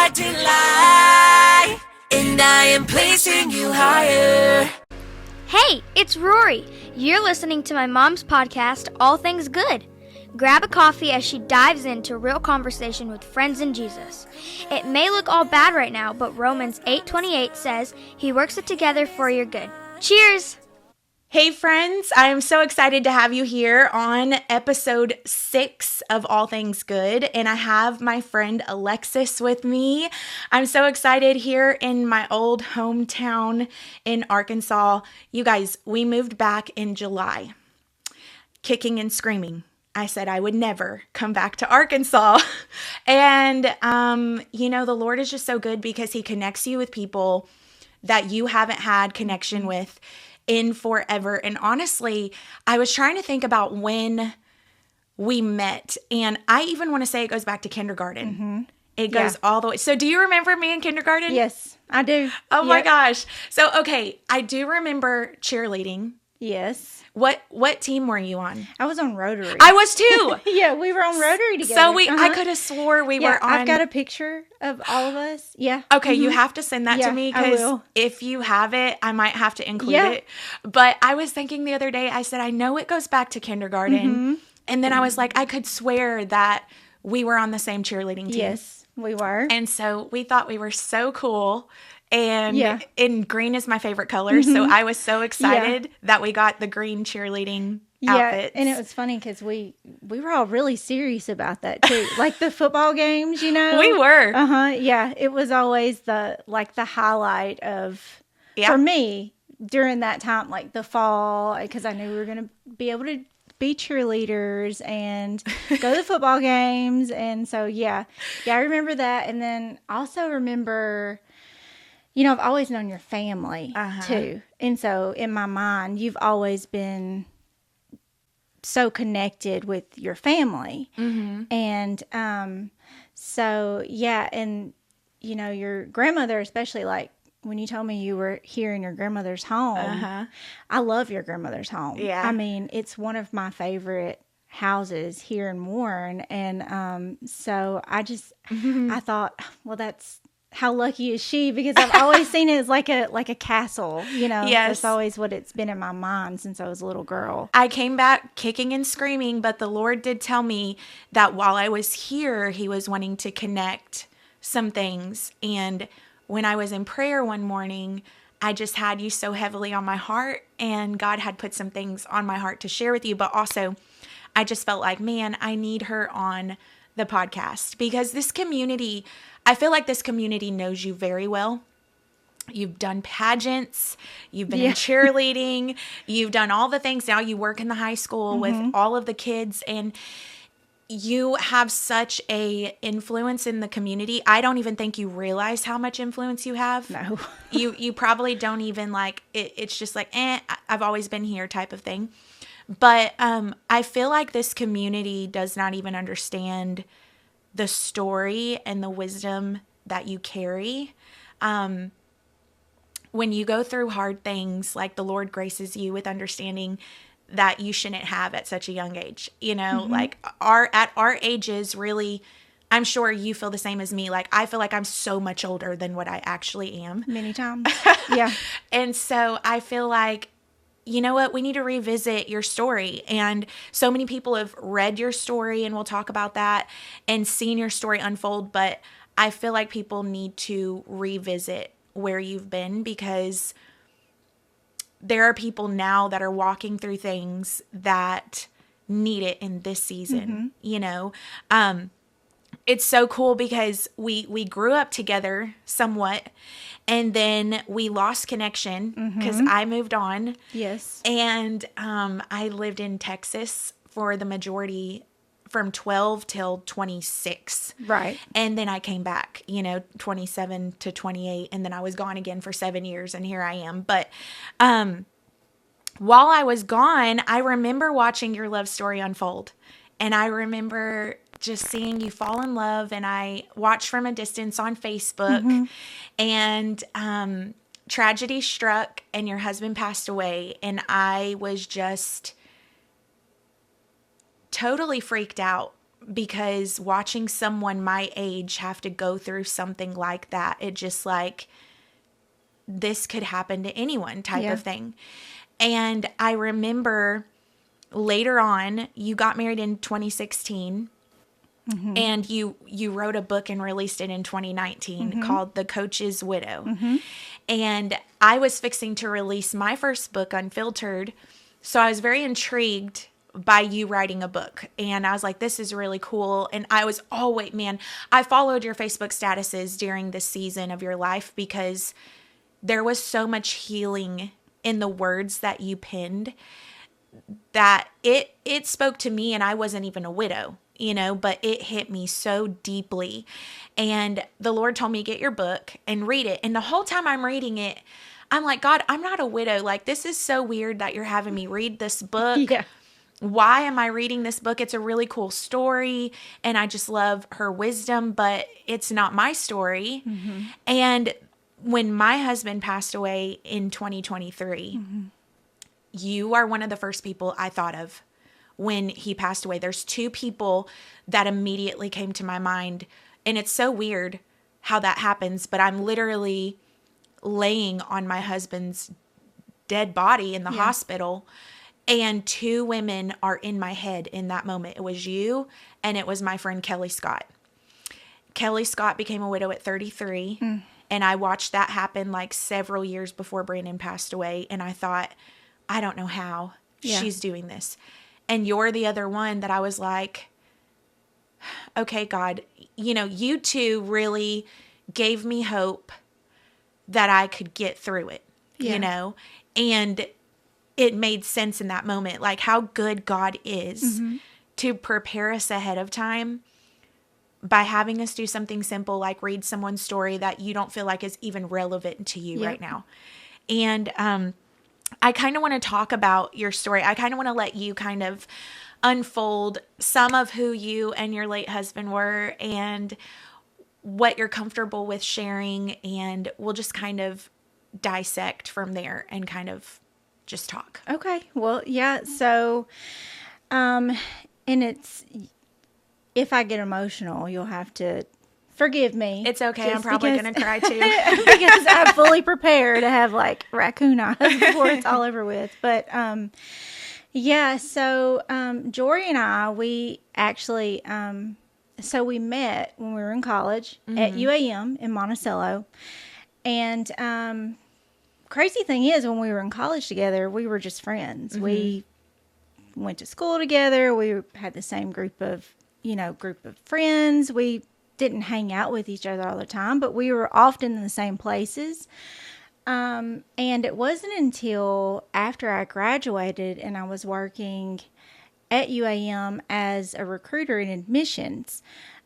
our delight, and I am placing you higher. Hey, it's Rory. You're listening to my mom's podcast, All Things Good. Grab a coffee as she dives into real conversation with friends in Jesus. It may look all bad right now, but Romans 8:28 says he works it together for your good. Cheers! Hey friends, I am so excited to have you here on episode 6 of All Things Good, and I have my friend Alexis with me. I'm so excited here in my old hometown in Arkansas. You guys, we moved back in July, kicking and screaming. I said I would never come back to Arkansas. And, the Lord is just so good because he connects you with people that you haven't had connection with in forever. And honestly, I was trying to think about when we met, and I even want to say it goes back to kindergarten. Mm-hmm. It goes all the way. So do you remember me in kindergarten? Yes, I do. Oh my gosh. So, okay, I do remember cheerleading. Yes. What team were you on? I was on Rotary. I was too. Yeah, we were on Rotary together. So I could have swore we were on. I've got a picture of all of us. Yeah. Okay, you have to send that to me because if you have it, I might have to include it. But I was thinking the other day, I said, I know it goes back to kindergarten. Mm-hmm. And then I was like, I could swear that we were on the same cheerleading team. Yes, we were. And so we thought we were so cool. And green is my favorite color. So I was so excited that we got the green cheerleading outfits. And it was funny because we were all really serious about that too. Like the football games, We were. Yeah. It was always the highlight of, for me, during that time, like the fall, because I knew we were going to be able to be cheerleaders and go to the football games. And so, I remember that. And then also remember, I've always known your family too. And so in my mind, you've always been so connected with your family. Mm-hmm. And and your grandmother, especially like when you told me you were here in your grandmother's home, I love your grandmother's home. Yeah. I mean, it's one of my favorite houses here in Warren. And so I just, I thought, well, how lucky is she? Because I've always seen it as like a castle, Yes. That's always what it's been in my mind since I was a little girl. I came back kicking and screaming, but the Lord did tell me that while I was here, he was wanting to connect some things. And when I was in prayer one morning, I just had you so heavily on my heart, and God had put some things on my heart to share with you. But also, I just felt like, man, I need her on the podcast because this community, I feel like this community knows you very well. You've done pageants, you've been in cheerleading, you've done all the things. Now you work in the high school with all of the kids, and you have such a influence in the community. I don't even think you realize how much influence you have. No. You probably don't even it's just like, I've always been here type of thing. But I feel like this community does not even understand the story and the wisdom that you carry. When you go through hard things, like the Lord graces you with understanding that you shouldn't have at such a young age. Like at our ages, really, I'm sure you feel the same as me. Like, I feel like I'm so much older than what I actually am. Many times. Yeah. And so I feel like, you know what? We need to revisit your story. And so many people have read your story, and we'll talk about that, and seen your story unfold. But I feel like people need to revisit where you've been, because there are people now that are walking through things that need it in this season. It's so cool because we grew up together somewhat, and then we lost connection because I moved on. Yes. And I lived in Texas for the majority from 12 till 26. Right. And then I came back, 27 to 28, and then I was gone again for 7 years, and here I am. But while I was gone, I remember watching your love story unfold, and I remember just seeing you fall in love, and I watched from a distance on Facebook, and tragedy struck, and your husband passed away, and I was just totally freaked out because watching someone my age have to go through something like that, it just like, this could happen to anyone type of thing. And I remember later on, you got married in 2016. And you wrote a book and released it in 2019 called The Coach's Widow. And I was fixing to release my first book, Unfiltered. So I was very intrigued by you writing a book. And I was like, this is really cool. And I was always, I followed your Facebook statuses during this season of your life because there was so much healing in the words that you penned that it spoke to me, and I wasn't even a widow. But it hit me so deeply. And the Lord told me, get your book and read it. And the whole time I'm reading it, I'm like, God, I'm not a widow. Like, this is so weird that you're having me read this book. Yeah. Why am I reading this book? It's a really cool story. And I just love her wisdom, but it's not my story. And when my husband passed away in 2023, you are one of the first people I thought of when he passed away. There's two people that immediately came to my mind. And it's so weird how that happens, but I'm literally laying on my husband's dead body in the hospital, and two women are in my head in that moment. It was you, and it was my friend Kelly Scott. Kelly Scott became a widow at 33, and I watched that happen like several years before Brandon passed away, and I thought, I don't know how she's doing this. And you're the other one that I was like, okay, God, you two really gave me hope that I could get through it, and it made sense in that moment, like how good God is to prepare us ahead of time by having us do something simple like read someone's story that you don't feel like is even relevant to you right now. And I kind of want to talk about your story. I kind of want to let you kind of unfold some of who you and your late husband were and what you're comfortable with sharing. And we'll just kind of dissect from there and kind of just talk. Okay. Well, yeah. So, and it's, if I get emotional, you'll have to forgive me. It's okay. I'm probably going to cry too. Because I'm fully prepared to have like raccoon eyes before it's all over with. But yeah, so Jory and I, we actually, so we met when we were in college at UAM in Monticello. And crazy thing is, when we were in college together, we were just friends. We went to school together. We had the same group of friends. We didn't hang out with each other all the time, but we were often in the same places. And it wasn't until after I graduated and I was working at UAM as a recruiter in admissions.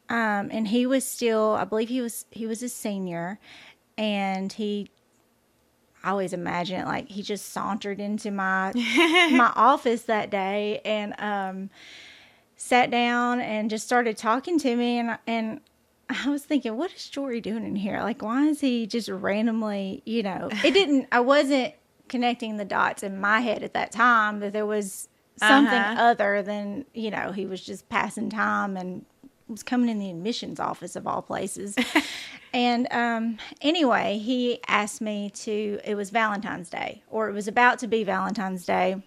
And he was still, I believe he was a senior, and I always imagine it like he just sauntered into my office that day and sat down and just started talking to me, and I was thinking, what is Jory doing in here? Like, why is he just randomly, I wasn't connecting the dots in my head at that time that there was something other than, he was just passing time and was coming in the admissions office of all places. And anyway, he asked me it was Valentine's Day, or it was about to be Valentine's Day.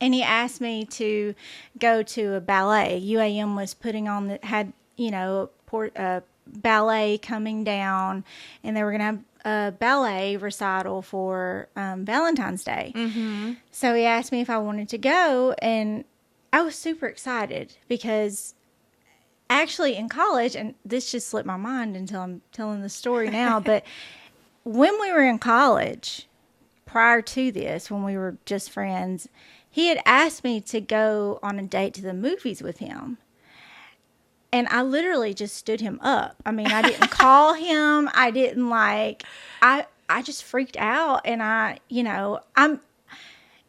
And he asked me to go to a ballet. UAM was putting on a ballet coming down, and they were going to have a ballet recital for Valentine's Day. So he asked me if I wanted to go, and I was super excited because actually in college, and this just slipped my mind until I'm telling the story now, but when we were in college, prior to this, when we were just friends, he had asked me to go on a date to the movies with him. And I literally just stood him up. I mean, I didn't call him. I didn't I just freaked out. And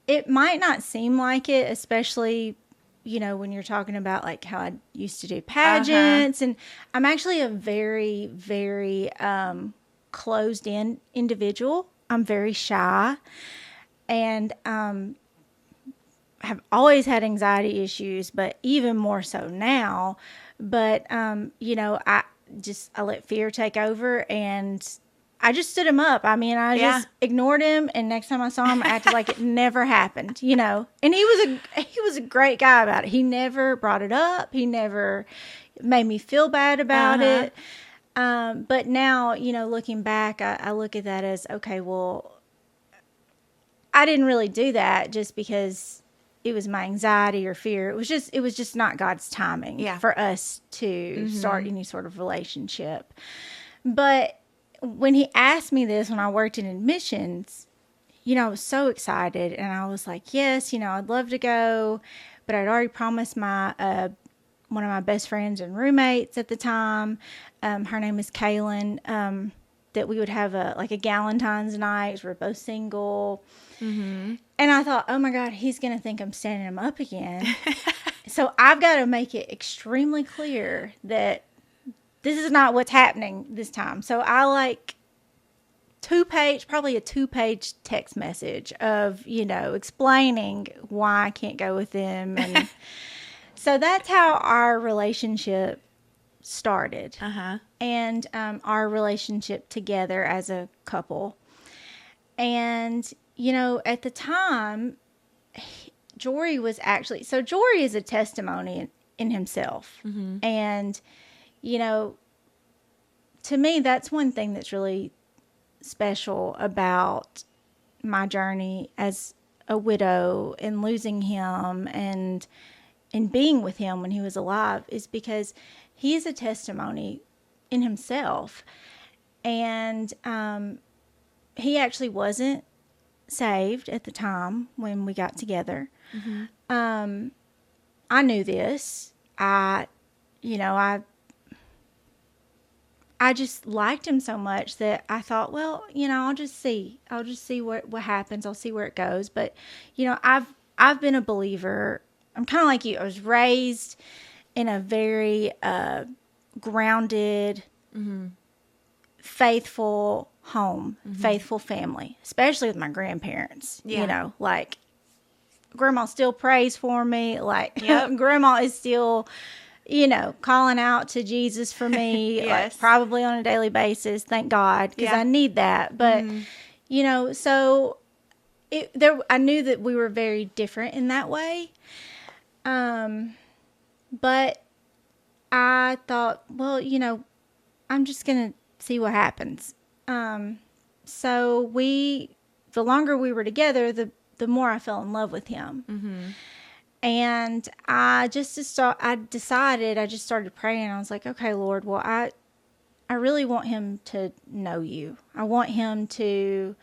it might not seem like it, especially, when you're talking about like how I used to do pageants. And I'm actually a very, very closed in individual. I'm very shy. And have always had anxiety issues, but even more so now. But, I let fear take over, and I just stood him up. I mean, I just ignored him, and next time I saw him, I acted like it never happened, And he was a great guy about it. He never brought it up. He never made me feel bad about it. But now, looking back, I look at that as, okay, well, I didn't really do that just because it was my anxiety or fear. It was just not God's timing for us to start any sort of relationship. But when he asked me this, when I worked in admissions, I was so excited, and I was like, yes, I'd love to go, but I'd already promised my, one of my best friends and roommates at the time, her name is Kaylin, that we would have a Galentine's night. We're both single. And I thought, oh my God, he's going to think I'm standing him up again. So I've got to make it extremely clear that this is not what's happening this time. So I probably a 2-page text message of, explaining why I can't go with him. And so that's how our relationship started. And our relationship together as a couple. And, at the time, Jory was actually, so Jory is a testimony in himself. And, to me, that's one thing that's really special about my journey as a widow and losing him and being with him when he was alive, is because he is a testimony in himself. And he actually wasn't saved at the time when we got together. I knew this. I just liked him so much that I thought, well, I'll just see what happens. I'll see where it goes. But, I've been a believer. I'm kind of like you. I was raised in a very grounded, faithful home, faithful family, especially with my grandparents. Grandma still prays for me. Grandma is still, calling out to Jesus for me, probably on a daily basis. Thank God, because I need that. But, so I knew that we were very different in that way. But I thought, well, I'm just going to see what happens. So the longer we were together, the more I fell in love with him. And I decided, I just started praying. I was like, okay, Lord, well, I really want him to know you. I want him to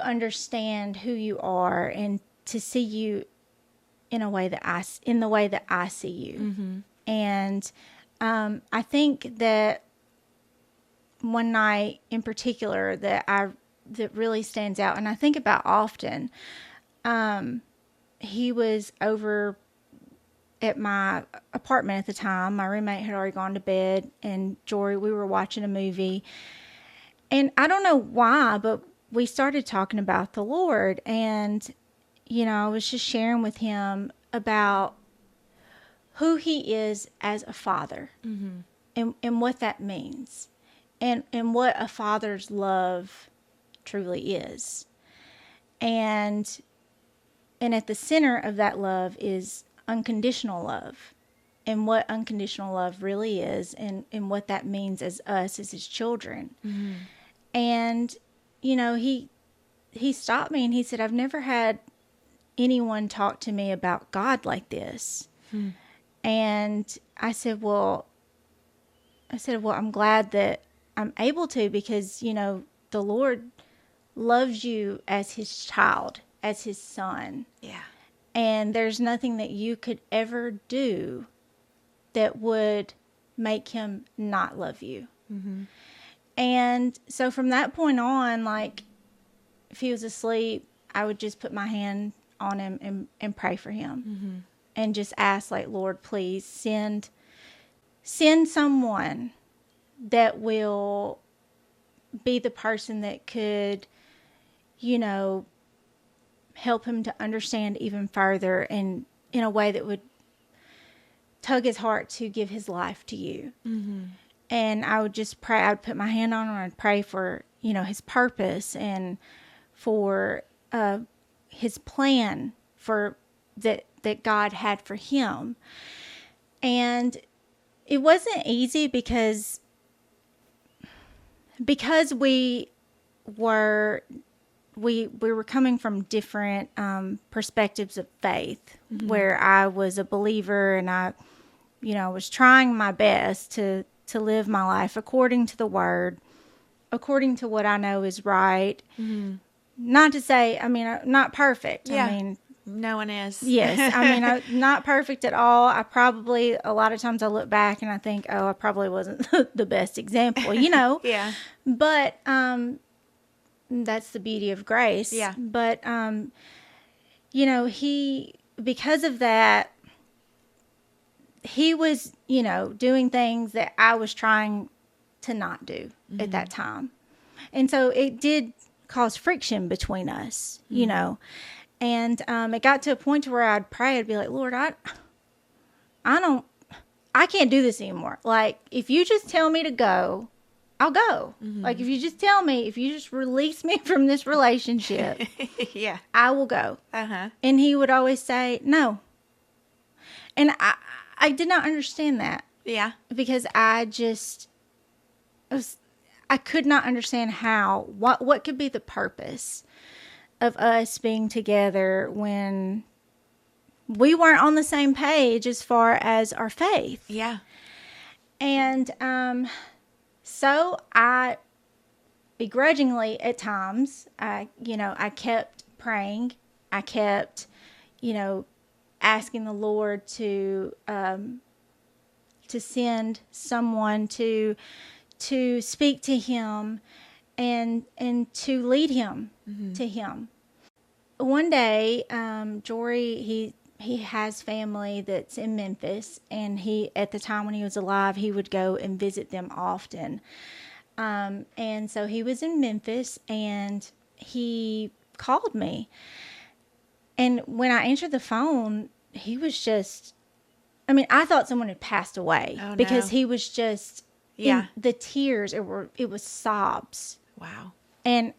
understand who you are and to see you in the way that I see you. And I think that one night in particular that really stands out, and I think about often, he was over at my apartment at the time. My roommate had already gone to bed, and Jory, we were watching a movie. And I don't know why, but we started talking about the Lord. And, I was just sharing with him about who he is as a father, and what that means, and what a father's love truly is. And at the center of that love is unconditional love, and what unconditional love really is, and what that means as us as his children. And he stopped me and he said, I've never had anyone talk to me about God like this. And I said, well, I'm glad that I'm able to, because the Lord loves you as his child, as his son. And there's nothing that you could ever do that would make him not love you. And so from that point on, if he was asleep, I would just put my hand on him and pray for him. And just ask, Lord, please send someone that will be the person that could, help him to understand even further, and in a way that would tug his heart to give his life to you. Mm-hmm. And I would just pray. I would put my hand on him, and I'd pray for, his purpose and for his plan for that God had for him. And it wasn't easy because we were coming from different perspectives of faith, mm-hmm. where I was a believer, and I was trying my best to live my life according to the Word, according to what I know is right. Mm-hmm. Not to say, not perfect. Yeah. No one is. Yes. I'm not perfect at all. A lot of times I look back and I think, oh, I probably wasn't the best example, Yeah. But that's the beauty of grace. Yeah. But, because of that, he was, doing things that I was trying to not do mm-hmm. at that time. And so it did cause friction between us, mm-hmm. And it got to a point where I'd pray, I'd be like, Lord, I can't do this anymore. Like, if you just tell me to go, I'll go. Mm-hmm. Like, if you just release me from this relationship, yeah, I will go. Uh-huh. And he would always say, no. And I did not understand that. Yeah. Because I could not understand what could be the purpose of us being together when we weren't on the same page as far as our faith. Yeah. And so I begrudgingly at times, I kept praying. I kept, asking the Lord to send someone to speak to him and to lead him mm-hmm. to him. One day, Jory, he has family that's in Memphis, and at the time when he was alive, he would go and visit them often. And so he was in Memphis, and he called me. And when I answered the phone, he was just, I thought someone had passed away. Oh, no. Because he was just, yeah, the tears, it was sobs. Wow. And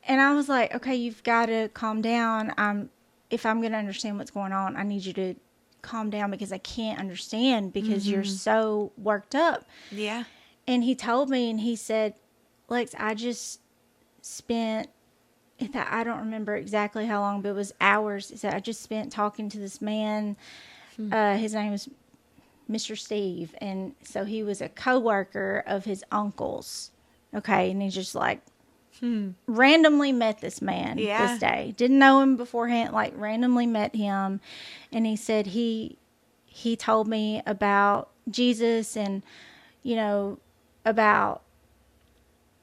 I was like, okay, you've got to calm down. If I'm going to understand what's going on, I need you to calm down, because I can't understand, because mm-hmm. you're so worked up. Yeah. And he told me, and he said, Lex, I just spent, I don't remember exactly how long, but it was hours. He said, I just spent talking to this man. Mm-hmm. His name was Mr. Steve. And so he was a coworker of his uncle's. Okay. And he just randomly met this man this day. Didn't know him beforehand, randomly met him. And he said he told me about Jesus and, about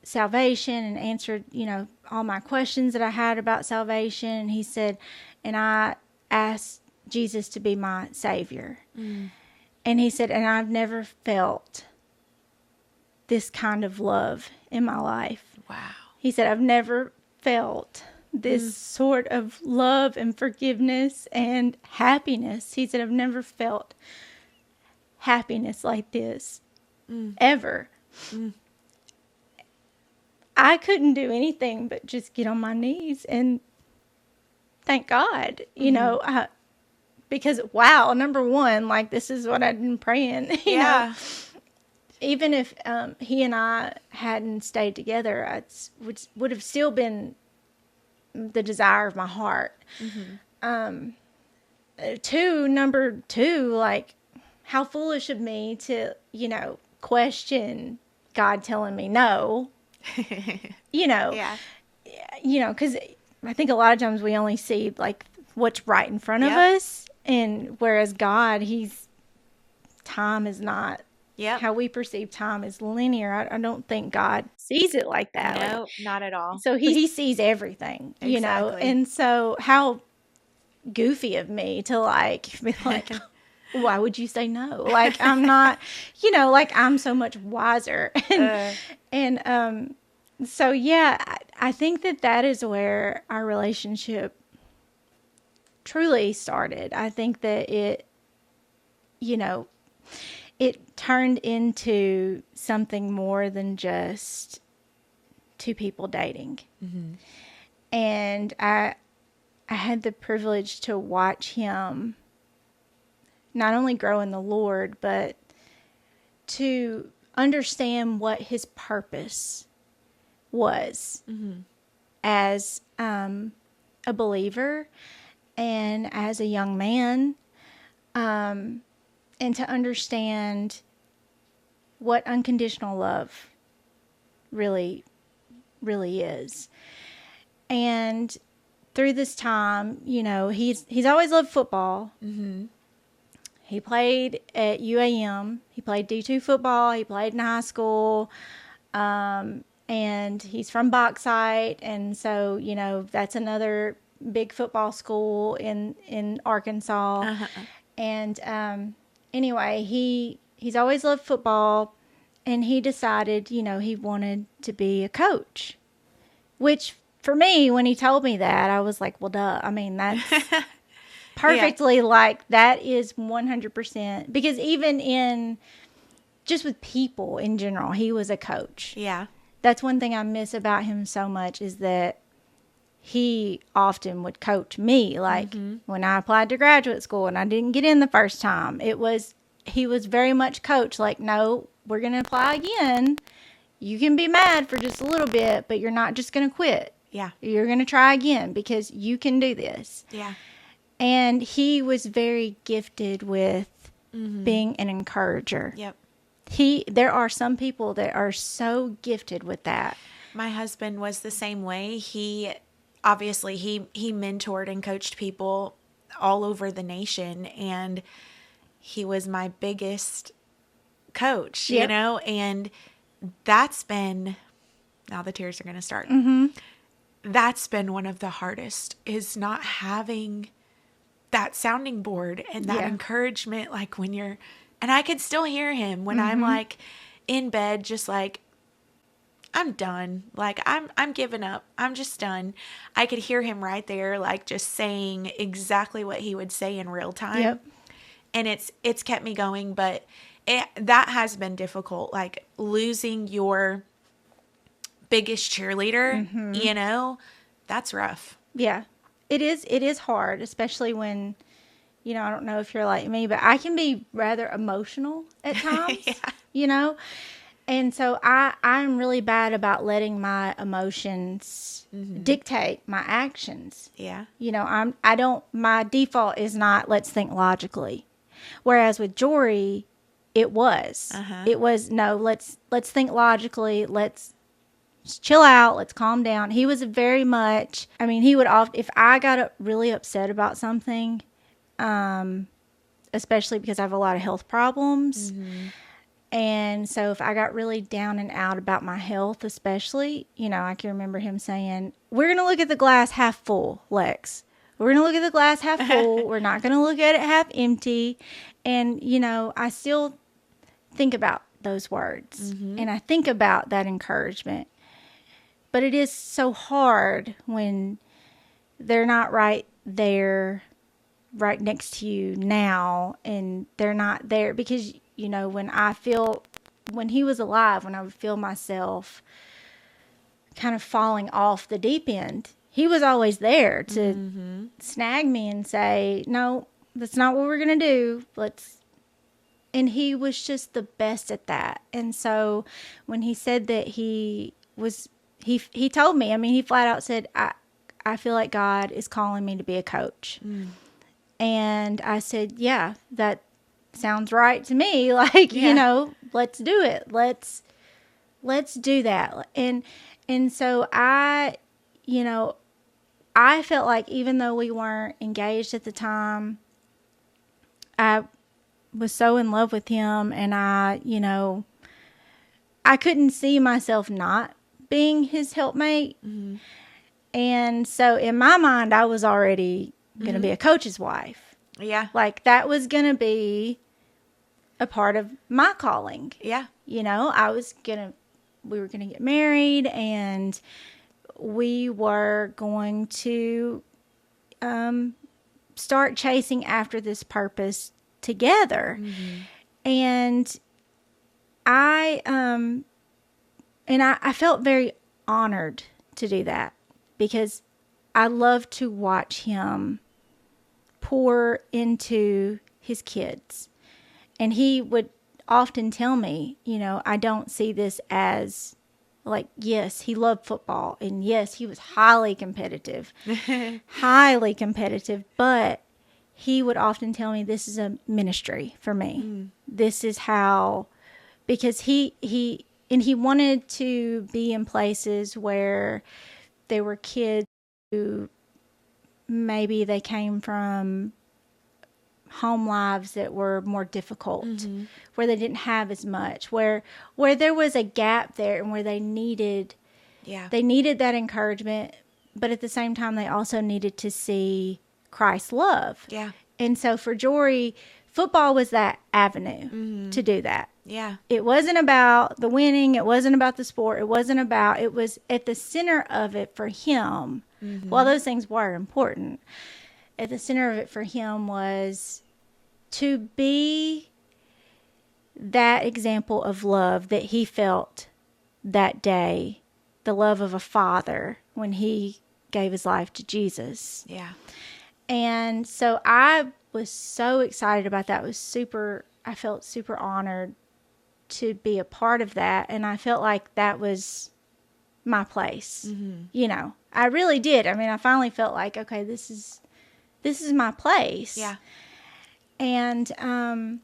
salvation, and answered, all my questions that I had about salvation. And he said, and I asked Jesus to be my Savior. Mm. And he said, and I've never felt this kind of love in my life. Wow. He said, I've never felt this sort of love and forgiveness and happiness. He said, I've never felt happiness like this ever. Mm. I couldn't do anything but just get on my knees and thank God, because, wow, number one, this is what I'd been praying, you know. Even if he and I hadn't stayed together, it would have still been the desire of my heart. Mm-hmm. Number two, how foolish of me to, question God telling me no. Yeah. Because I think a lot of times we only see what's right in front of us, and whereas God, time is not. Yep. How we perceive time is linear. I don't think God sees it like that. No, not at all. So he sees everything, Exactly. And so how goofy of me to be like, why would you say no? I'm not, I'm so much wiser. So yeah, I think that is where our relationship truly started. I think that it turned into something more than just two people dating. Mm-hmm. And I had the privilege to watch him not only grow in the Lord, but to understand what his purpose was as a believer and as a young man, and to understand what unconditional love really is. And through this time, he's always loved football. Mm-hmm. He played at UAM. He played D2 football. He played in high school. And he's from Bauxite. And so, that's another big football school in Arkansas. Uh-huh. And anyway, he's always loved football. And he decided, he wanted to be a coach. Which, for me, when he told me that, I was like, well, duh. I mean, that's... perfectly that is 100%, because even just with people in general, he was a coach. Yeah. That's one thing I miss about him so much, is that he often would coach me. Like when I applied to graduate school and I didn't get in the first time, he was very much coach. Like, no, we're going to apply again. You can be mad for just a little bit, but you're not just going to quit. Yeah. You're going to try again because you can do this. Yeah. And he was very gifted with being an encourager. Yep. There are some people that are so gifted with that. My husband was the same way. He mentored and coached people all over the nation, and he was my biggest coach, and that's been, now the tears are going to start. Mm-hmm. That's been one of the hardest, is not having that sounding board and that encouragement, like when you're, and I could still hear him when I'm like in bed, just like, I'm done. Like I'm giving up. I'm just done. I could hear him right there, like just saying exactly what he would say in real time. Yep. And it's kept me going, but that has been difficult. Like losing your biggest cheerleader, that's rough. Yeah. It is hard, especially when, I don't know if you're like me, but I can be rather emotional at times, And so I'm really bad about letting my emotions dictate my actions. Yeah. My default is not, let's think logically. Whereas with Jory, it was. Uh-huh. It was, no, let's think logically, let's chill out, let's calm down. He was very much, he would if I got really upset about something, especially because I have a lot of health problems. Mm-hmm. And so if I got really down and out about my health, especially, I can remember him saying, we're going to look at the glass half full, Lex. We're going to look at the glass half full. We're not going to look at it half empty. And, I still think about those words. Mm-hmm. And I think about that encouragement. But it is so hard when they're not right there, right next to you now, and they're not there. Because, when he was alive, when I would feel myself kind of falling off the deep end, he was always there to snag me and say, no, that's not what we're going to do. And he was just the best at that. And so when he said that he told me, he flat out said, I feel like God is calling me to be a coach. Mm. And I said, yeah, that sounds right to me. Like, let's do it. Let's do that. And so I felt like even though we weren't engaged at the time, I was so in love with him, and I couldn't see myself not being his helpmate. Mm-hmm. And so in my mind, I was already going to be a coach's wife. Yeah. Like that was going to be a part of my calling. Yeah. We were going to get married, and we were going to start chasing after this purpose together. And I felt very honored to do that, because I love to watch him pour into his kids. And he would often tell me, I don't see this as like, yes, he loved football, and yes, he was highly competitive, but he would often tell me, this is a ministry for me. This is how, because he wanted to be in places where there were kids who maybe they came from home lives that were more difficult, where they didn't have as much, where there was a gap there, and where they needed that encouragement, but at the same time they also needed to see Christ's love. Yeah. And so for Jory, football was that avenue to do that. Yeah. It wasn't about the winning, it wasn't about the sport, it was at the center of it for him. While those things were important, at the center of it for him was to be that example of love that he felt that day, the love of a father when he gave his life to Jesus. Yeah. And so I was so excited about that. I felt super honored to be a part of that. And I felt like that was my place. I really did. I mean, I finally felt like, okay, this is my place. Yeah. And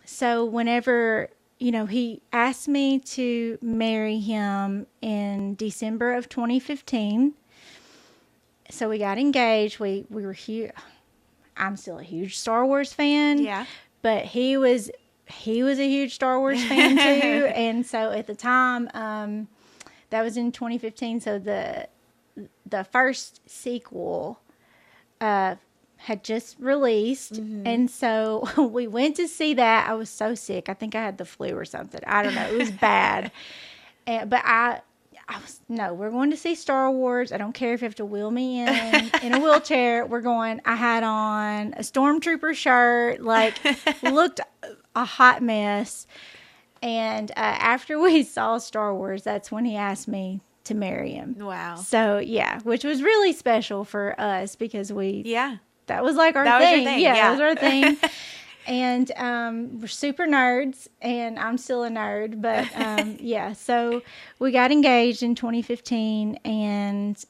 so whenever, he asked me to marry him in December of 2015. So we got engaged. We were huge. I'm still a huge Star Wars fan. Yeah. But he was a huge Star Wars fan too. And so at the time, that was in 2015. So the first sequel had just released, and so we went to see that. I was so sick. I think I had the flu or something. I don't know. It was bad. But I was, no, we're going to see Star Wars. I don't care if you have to wheel me in a wheelchair. We're going. I had on a Stormtrooper shirt, looked a hot mess. And after we saw Star Wars, that's when he asked me to marry him. Wow. So, yeah, which was really special for us, because that was like our thing. Was your thing. Yeah, that was our thing. And we're super nerds, and I'm still a nerd. But, yeah, so we got engaged in 2015, and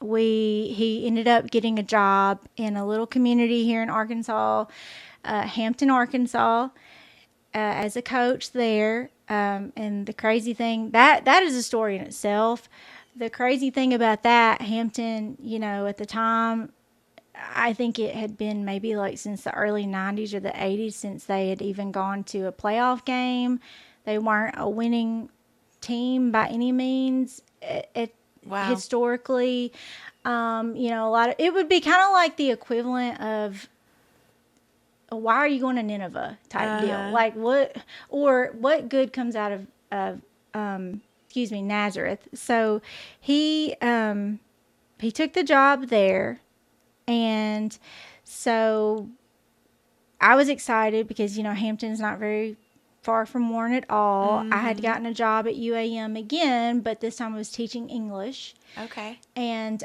he ended up getting a job in a little community here in Arkansas, Hampton, Arkansas, as a coach there. And the crazy thing, that is a story in itself. The crazy thing about that, Hampton, at the time, I think it had been maybe since the early 90s or the 80s since they had even gone to a playoff game. They weren't a winning team by any means. Historically, a lot of, it would be kind of like the equivalent of, why are you going to Nineveh type deal? What good comes out of Nazareth? So he took the job there, and so I was excited because, Hampton's not very far from Warren at all. I had gotten a job at UAM again, but this time I was teaching English. Okay. And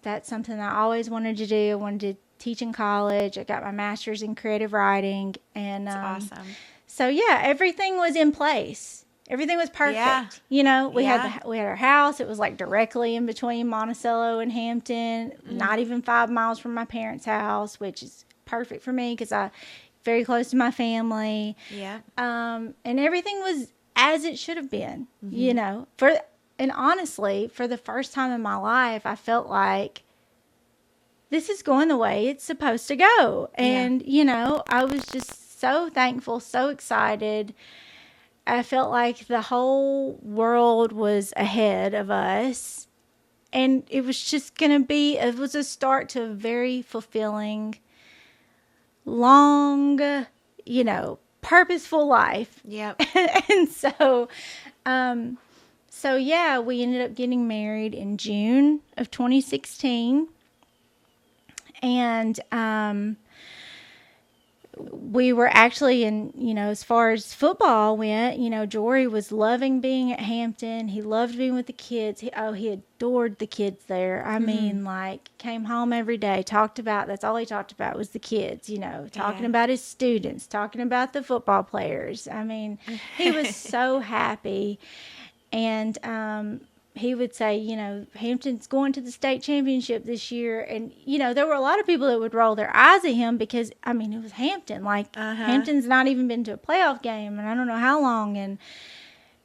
that's something I always wanted to do. I wanted to teach in college. I got my master's in creative writing, and that's awesome. So yeah, everything was in place. Everything was perfect. Yeah. We had our house. It was directly in between Monticello and Hampton, not even 5 miles from my parents' house, which is perfect for me because I very close to my family. Yeah. And everything was as it should have been. And honestly, for the first time in my life, I felt like this is going the way it's supposed to go. And, I was just so thankful, so excited. I felt like the whole world was ahead of us. And it was just it was a start to a very fulfilling, long, purposeful life. Yep. And so So yeah, we ended up getting married in June of 2016. And we were actually as far as football went, Jory was loving being at Hampton. He loved being with the kids. He adored the kids there. I mean, came home every day, that's all he talked about was the kids, talking about his students, talking about the football players. I mean, he was so happy. And he would say, Hampton's going to the state championship this year. And, there were a lot of people that would roll their eyes at him because, I mean, it was Hampton. Hampton's not even been to a playoff game, and I don't know how long. And,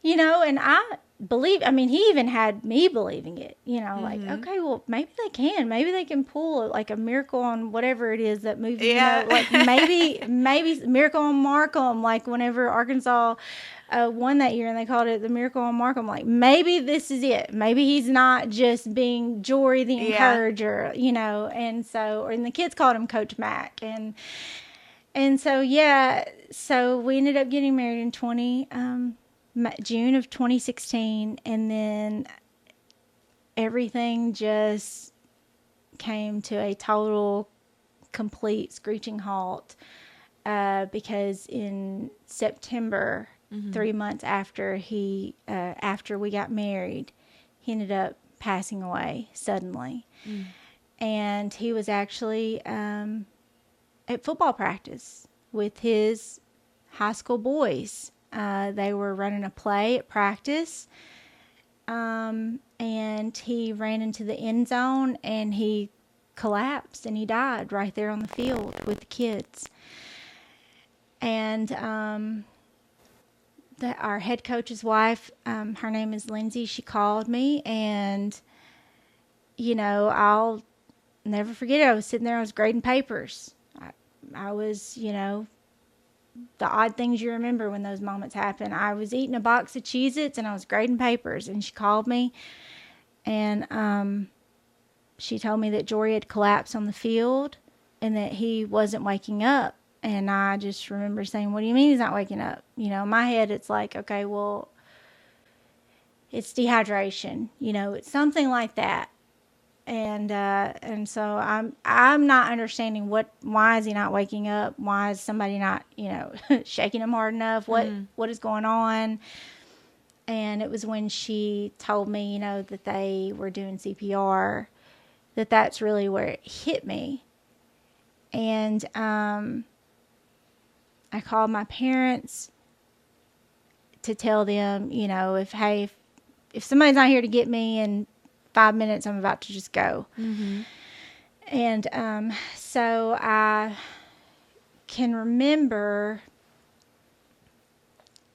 and I believe, he even had me believing it, okay, well, maybe they can. Maybe they can pull, a miracle on whatever it is that movie, maybe Miracle on Markham, whenever Arkansas won that year and they called it the Miracle on Markham. Maybe this is it. Maybe he's not just being Jory the encourager, and the kids called him Coach Mac. And so we ended up getting married in June of 2016, and then everything just came to a total, complete screeching halt because in September, 3 months after after we got married, he ended up passing away suddenly. And he was actually at football practice with his high school boys. They were running a play at practice, and he ran into the end zone and he collapsed and he died right there on the field with the kids. And our head coach's wife, her name is Lindsay, she called me, and I'll never forget it. I was sitting there, I was grading papers. I was, the odd things you remember when those moments happen. I was eating a box of Cheez-Its and I was grading papers, and she called me, and she told me that Jory had collapsed on the field and that he wasn't waking up. And I just remember saying, what do you mean he's not waking up? In my head, it's okay, well, it's dehydration. It's something like that. And so I'm not understanding why is he not waking up? Why is somebody not, shaking him hard enough? What is going on? And it was when she told me, that they were doing CPR, that's really where it hit me. And, I called my parents to tell them, if somebody's not here to get me in 5 minutes, I'm about to just go. And so I can remember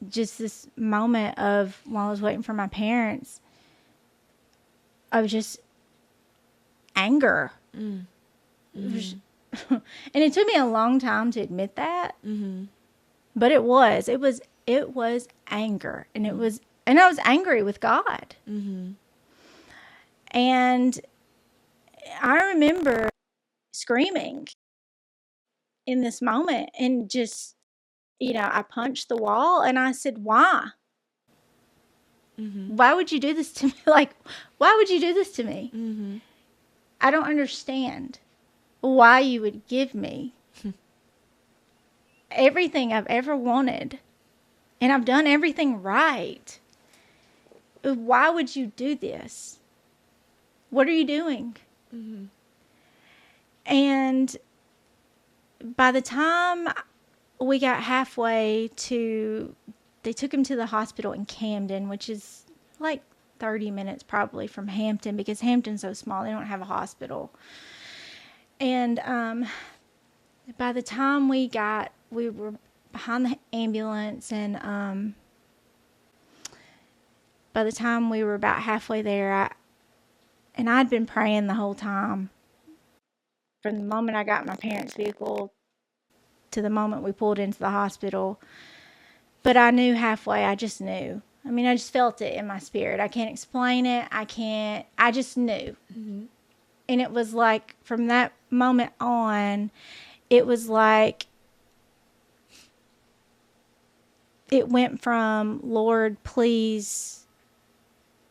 just this moment of, while I was waiting for my parents, of just anger. And it took me a long time to admit that, but it was anger, and I was angry with God. And I remember screaming in this moment, and just, I punched the wall and I said, why? Why would you do this to me? Why would you do this to me? I don't understand why you would give me everything I've ever wanted, and I've done everything right. Why would you do this? What are you doing? And by the time we got halfway they took him to the hospital in Camden, which is 30 minutes probably from Hampton, because Hampton's so small, they don't have a hospital. And by the time we were behind the ambulance, and by the time we were about halfway there, I'd been praying the whole time, from the moment I got in my parents' vehicle to the moment we pulled into the hospital. But I knew halfway, I just knew. I just felt it in my spirit. I can't explain it. I just knew. And it was from that moment on, it was it went from, Lord, please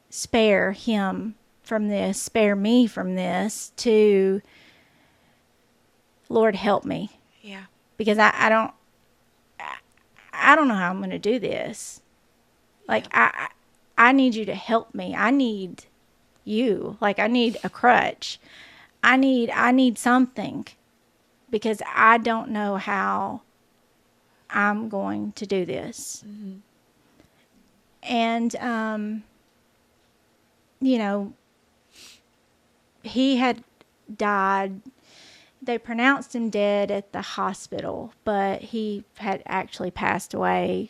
spare him from this, spare me from this, to, Lord, help me. Yeah. Because I don't know how I'm going to do this. Like, I need you to help me. I need you. Like, I need a crutch. I need something, because I don't know how I'm going to do this. Mm-hmm. And, he had died. They pronounced him dead at the hospital, but he had actually passed away.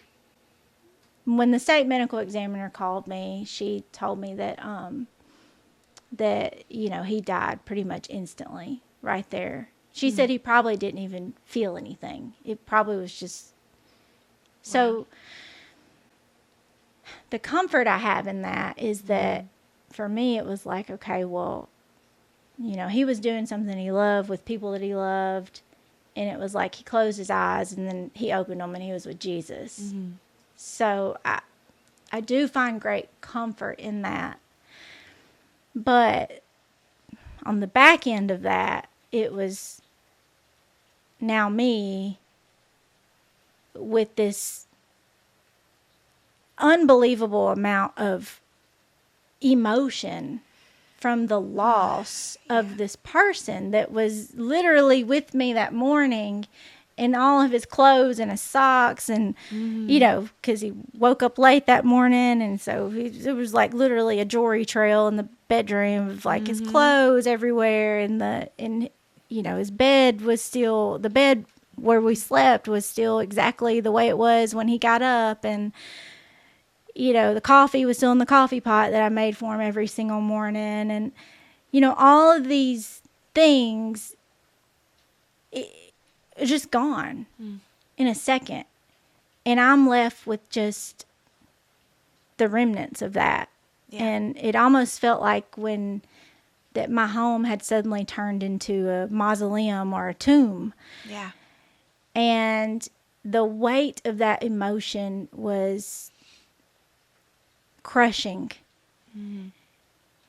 When the state medical examiner called me, she told me that he died pretty much instantly right there. She said he probably didn't even feel anything. It probably was just... So the comfort I have in that is that for me it was like, okay, well, he was doing something he loved with people that he loved, and it was like he closed his eyes and then he opened them and he was with Jesus. Mm-hmm. So I do find great comfort in that. But on the back end of that, it was now me with this unbelievable amount of emotion from the loss of this person that was literally with me that morning in all of his clothes and his socks, and because he woke up late that morning, and so it was like literally a jewelry trail in the bedroom of like his clothes everywhere, and his bed was still, the bed where we slept was still exactly the way it was when he got up, and the coffee was still in the coffee pot that I made for him every single morning, and all of these things, it's just gone in a second. And I'm left with just the remnants of that. Yeah. And it almost felt like that my home had suddenly turned into a mausoleum or a tomb. Yeah. And the weight of that emotion was crushing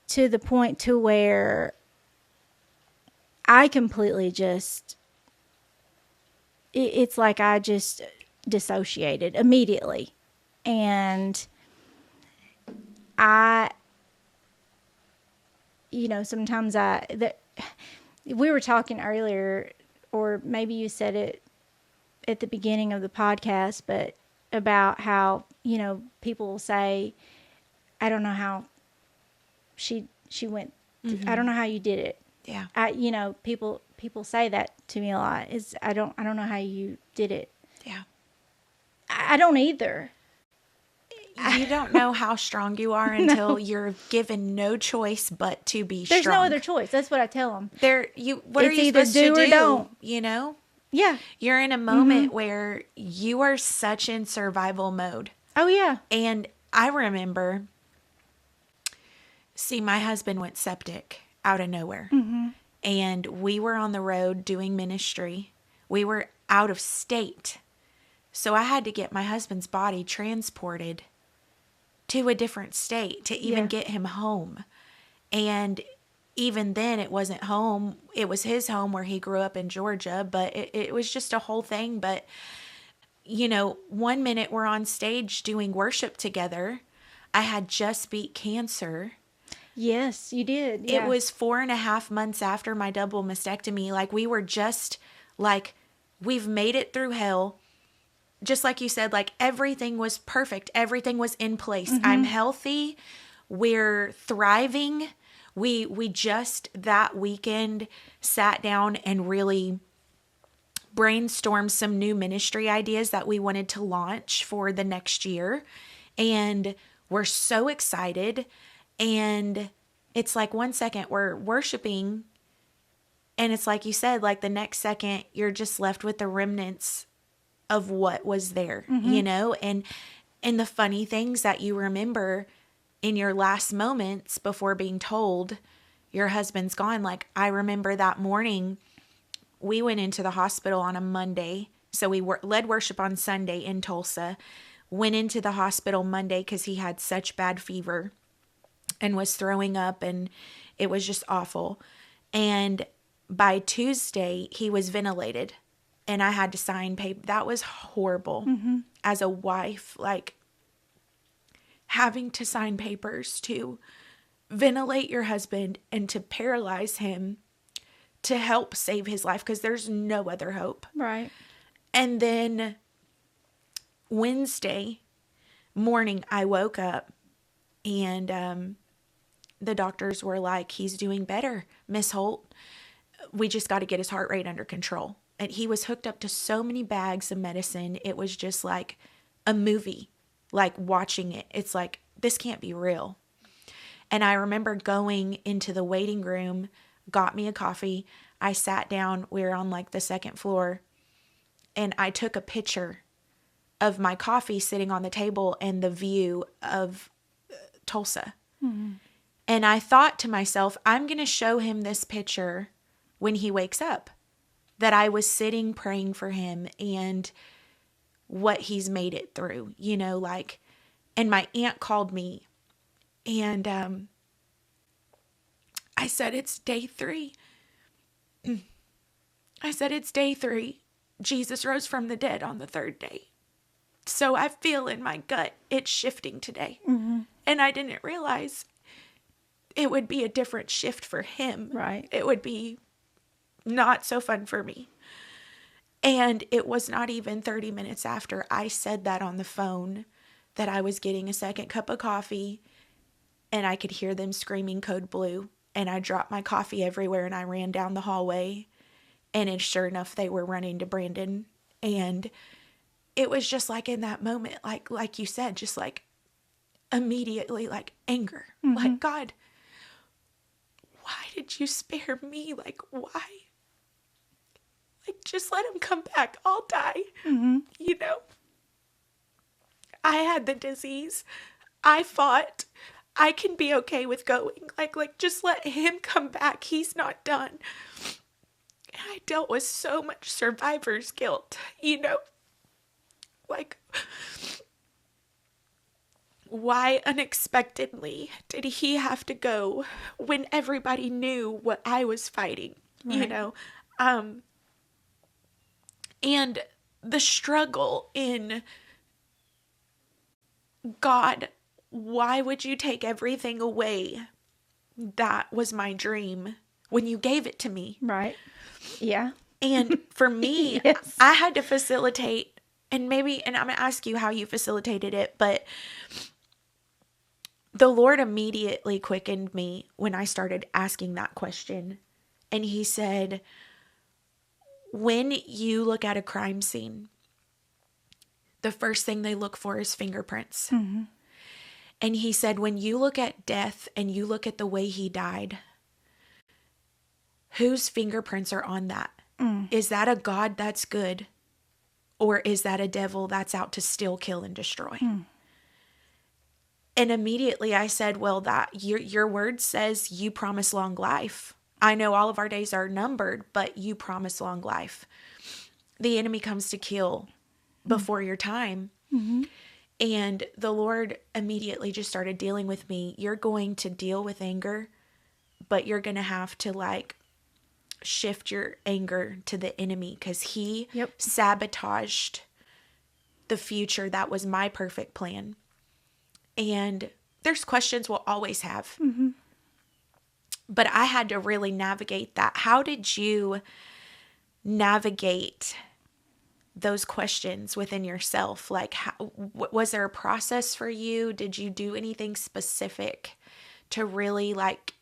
to the point to where I completely just... It's like I just dissociated immediately. And sometimes we were talking earlier, or maybe you said it at the beginning of the podcast, but about how, people will say, I don't know how she went, I don't know how you did it. Yeah. People say that to me a lot, is I don't know how you did it. Yeah. I don't either. You don't know how strong you are until you're given no choice but to be strong. There's no other choice. That's what I tell them. What are you supposed to do? Or don't. Yeah. You're in a moment where you are such in survival mode. Oh, yeah. And I remember, my husband went septic out of nowhere. Mm-hmm. And we were on the road doing ministry. We were out of state. So I had to get my husband's body transported to a different state to even get him home. And even then, it wasn't home. It was his home where he grew up in Georgia. But it was just a whole thing. But, 1 minute we're on stage doing worship together. I had just beat cancer. Yes, you did. Yeah. It was 4.5 months after my double mastectomy. Like, we were just like, we've made it through hell. Just like you said, like, everything was perfect. Everything was in place. Mm-hmm. I'm healthy. We're thriving. We just that weekend sat down and really brainstormed some new ministry ideas that we wanted to launch for the next year. And we're so excited. And it's like 1 second we're worshiping, and it's like you said, like the next second you're just left with the remnants of what was there, and the funny things that you remember in your last moments before being told your husband's gone. Like, I remember that morning we went into the hospital on a Monday. So we led worship on Sunday in Tulsa, went into the hospital Monday because he had such bad fever. and was throwing up, and it was just awful. And by Tuesday, he was ventilated, and I had to sign paper. That was horrible. As a wife, like having to sign papers to ventilate your husband and to paralyze him to help save his life, because there's no other hope. Right. And then Wednesday morning, I woke up, and the doctors were like, he's doing better, Miss Holt. We just got to get his heart rate under control. And he was hooked up to so many bags of medicine. It was just like a movie, like watching it. It's like, this can't be real. And I remember going into the waiting room, got me a coffee. I sat down. We were on like the second floor. And I took a picture of my coffee sitting on the table and the view of Tulsa. Mm-hmm. And I thought to myself, I'm going to show him this picture when he wakes up, that I was sitting praying for him and what he's made it through, you know, like, and my aunt called me, and I said, it's day 3. I said, it's day 3. Jesus rose from the dead on the 3rd day. So I feel in my gut, it's shifting today. Mm-hmm. And I didn't realize it would be a different shift for him. Right. It would be not so fun for me. And it was not even 30 minutes after I said that on the phone that I was getting a second cup of coffee, and I could hear them screaming code blue, and I dropped my coffee everywhere, and I ran down the hallway, and sure enough, they were running to Brandon. And it was just like in that moment, like you said, just like immediately like anger, mm-hmm. like, God, why did you spare me? Like, why? Like, just let him come back. I'll die. Mm-hmm. You know, I had the disease. I fought. I can be okay with going. Like, just let him come back. He's not done. And I dealt with so much survivor's guilt, you know, like, why unexpectedly did he have to go when everybody knew what I was fighting, right. You know? And the struggle in, God, why would you take everything away? That was my dream when you gave it to me. Right. Yeah. And for me, yes. I had to facilitate, and I'm going to ask you how you facilitated it, but the Lord immediately quickened me when I started asking that question. And he said, when you look at a crime scene, the first thing they look for is fingerprints. Mm-hmm. And he said, when you look at death and you look at the way he died, whose fingerprints are on that? Mm. Is that a God that's good? Or is that a devil that's out to steal, kill, and destroy? Mm. And immediately I said, well, that your word says you promise long life. I know all of our days are numbered, but you promise long life. The enemy comes to kill before your time. Mm-hmm. And the Lord immediately just started dealing with me. You're going to deal with anger, but you're going to have to like shift your anger to the enemy, because he sabotaged the future that was my perfect plan. And there's questions we'll always have. Mm-hmm. But I had to really navigate that. How did you navigate those questions within yourself? Like, was there a process for you? Did you do anything specific to really like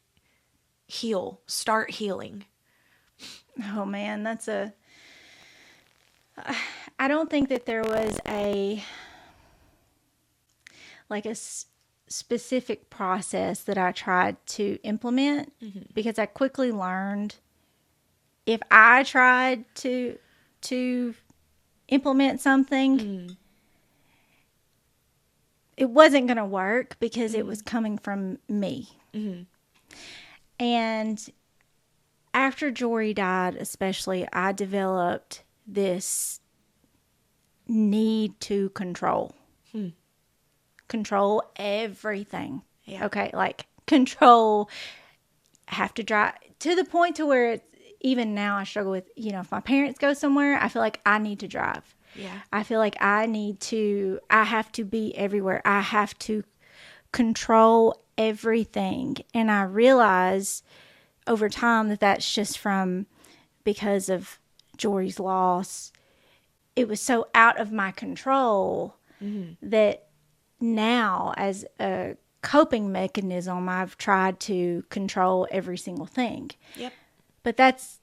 start healing? Oh man, I don't think that there was a specific process that I tried to implement, mm-hmm. because I quickly learned if I tried to implement something, mm-hmm. it wasn't going to work because mm-hmm. it was coming from me. Mm-hmm. And after Jory died, especially, I developed this need to control everything. Yeah. Okay. Like control, have to drive to the point to where it's, even now I struggle with, if my parents go somewhere, I feel like I need to drive. Yeah. I feel like I have to be everywhere. I have to control everything. And I realize over time that that's just because of Jory's loss. It was so out of my control that now, as a coping mechanism, I've tried to control every single thing. Yep. But that's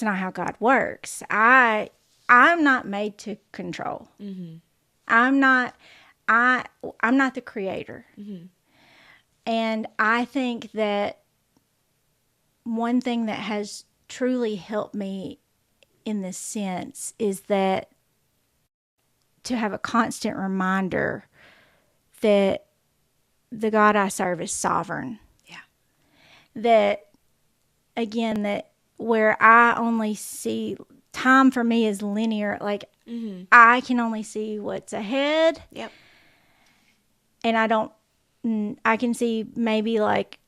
not how God works. I'm not made to control. I'm not the creator. And I think that one thing that has truly helped me in this sense is that to have a constant reminder that the God I serve is sovereign. Yeah. That, again, that where I only see time for me is linear, like I can only see what's ahead. Yep. And I can see maybe like,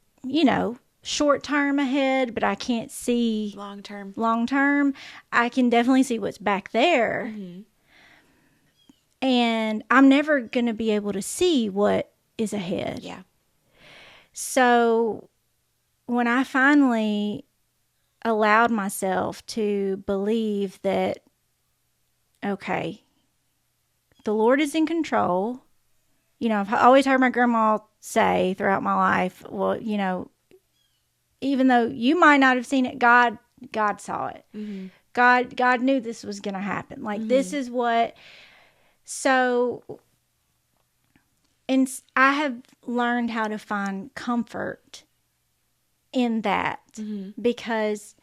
short term ahead, but I can't see Long term. I can definitely see what's back there. And I'm never going to be able to see what is ahead. Yeah. So when I finally allowed myself to believe that, okay, the Lord is in control. I've always heard my grandma say throughout my life, well, even though you might not have seen it, God saw it. God knew this was going to happen. Like, this is what... So, and I have learned how to find comfort in that because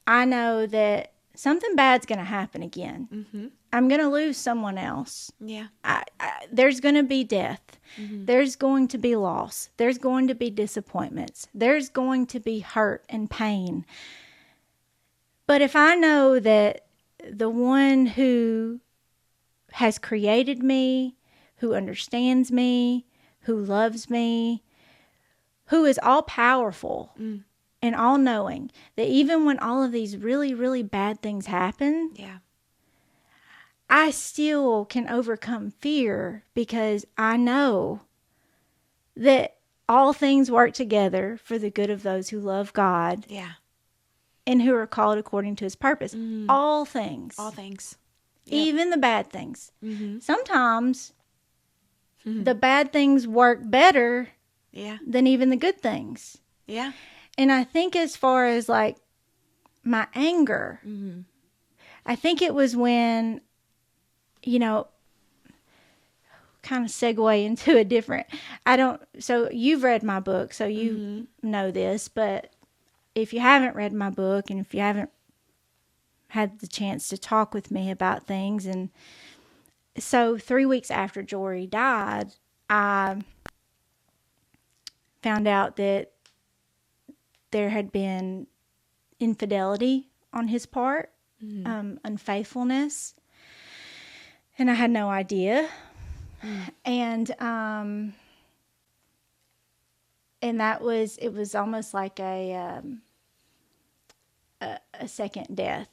I know that something bad's going to happen again. I'm going to lose someone else. Yeah. There's going to be death. There's going to be loss. There's going to be disappointments. There's going to be hurt and pain. But if I know that the one who has created me, who understands me, who loves me, who is all powerful and all knowing, that even when all of these really, really bad things happen, I still can overcome fear because I know that all things work together for the good of those who love God. Yeah. And who are called according to his purpose. All things. All things. Yep. Even the bad things. Sometimes the bad things work better than even the good things. Yeah. And I think as far as like my anger, I think it was when, kind of segue into a different, so you've read my book, so you know this, but if you haven't read my book and if you haven't had the chance to talk with me about things, and so 3 weeks after Jory died, I found out that there had been infidelity on his part, unfaithfulness, and I had no idea. And it was almost like a second death,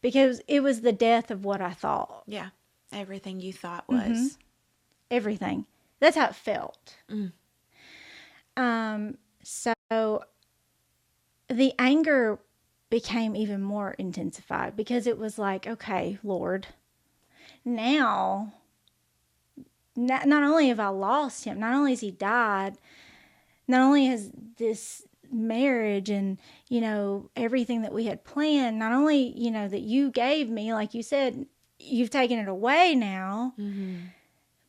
because it was the death of what I thought. Yeah. Everything you thought was. Everything. That's how it felt. So the anger became even more intensified because it was like, okay, Lord, now not only have I lost him, not only has he died, not only has this marriage and, everything that we had planned, not only, that you gave me, like you said, you've taken it away now,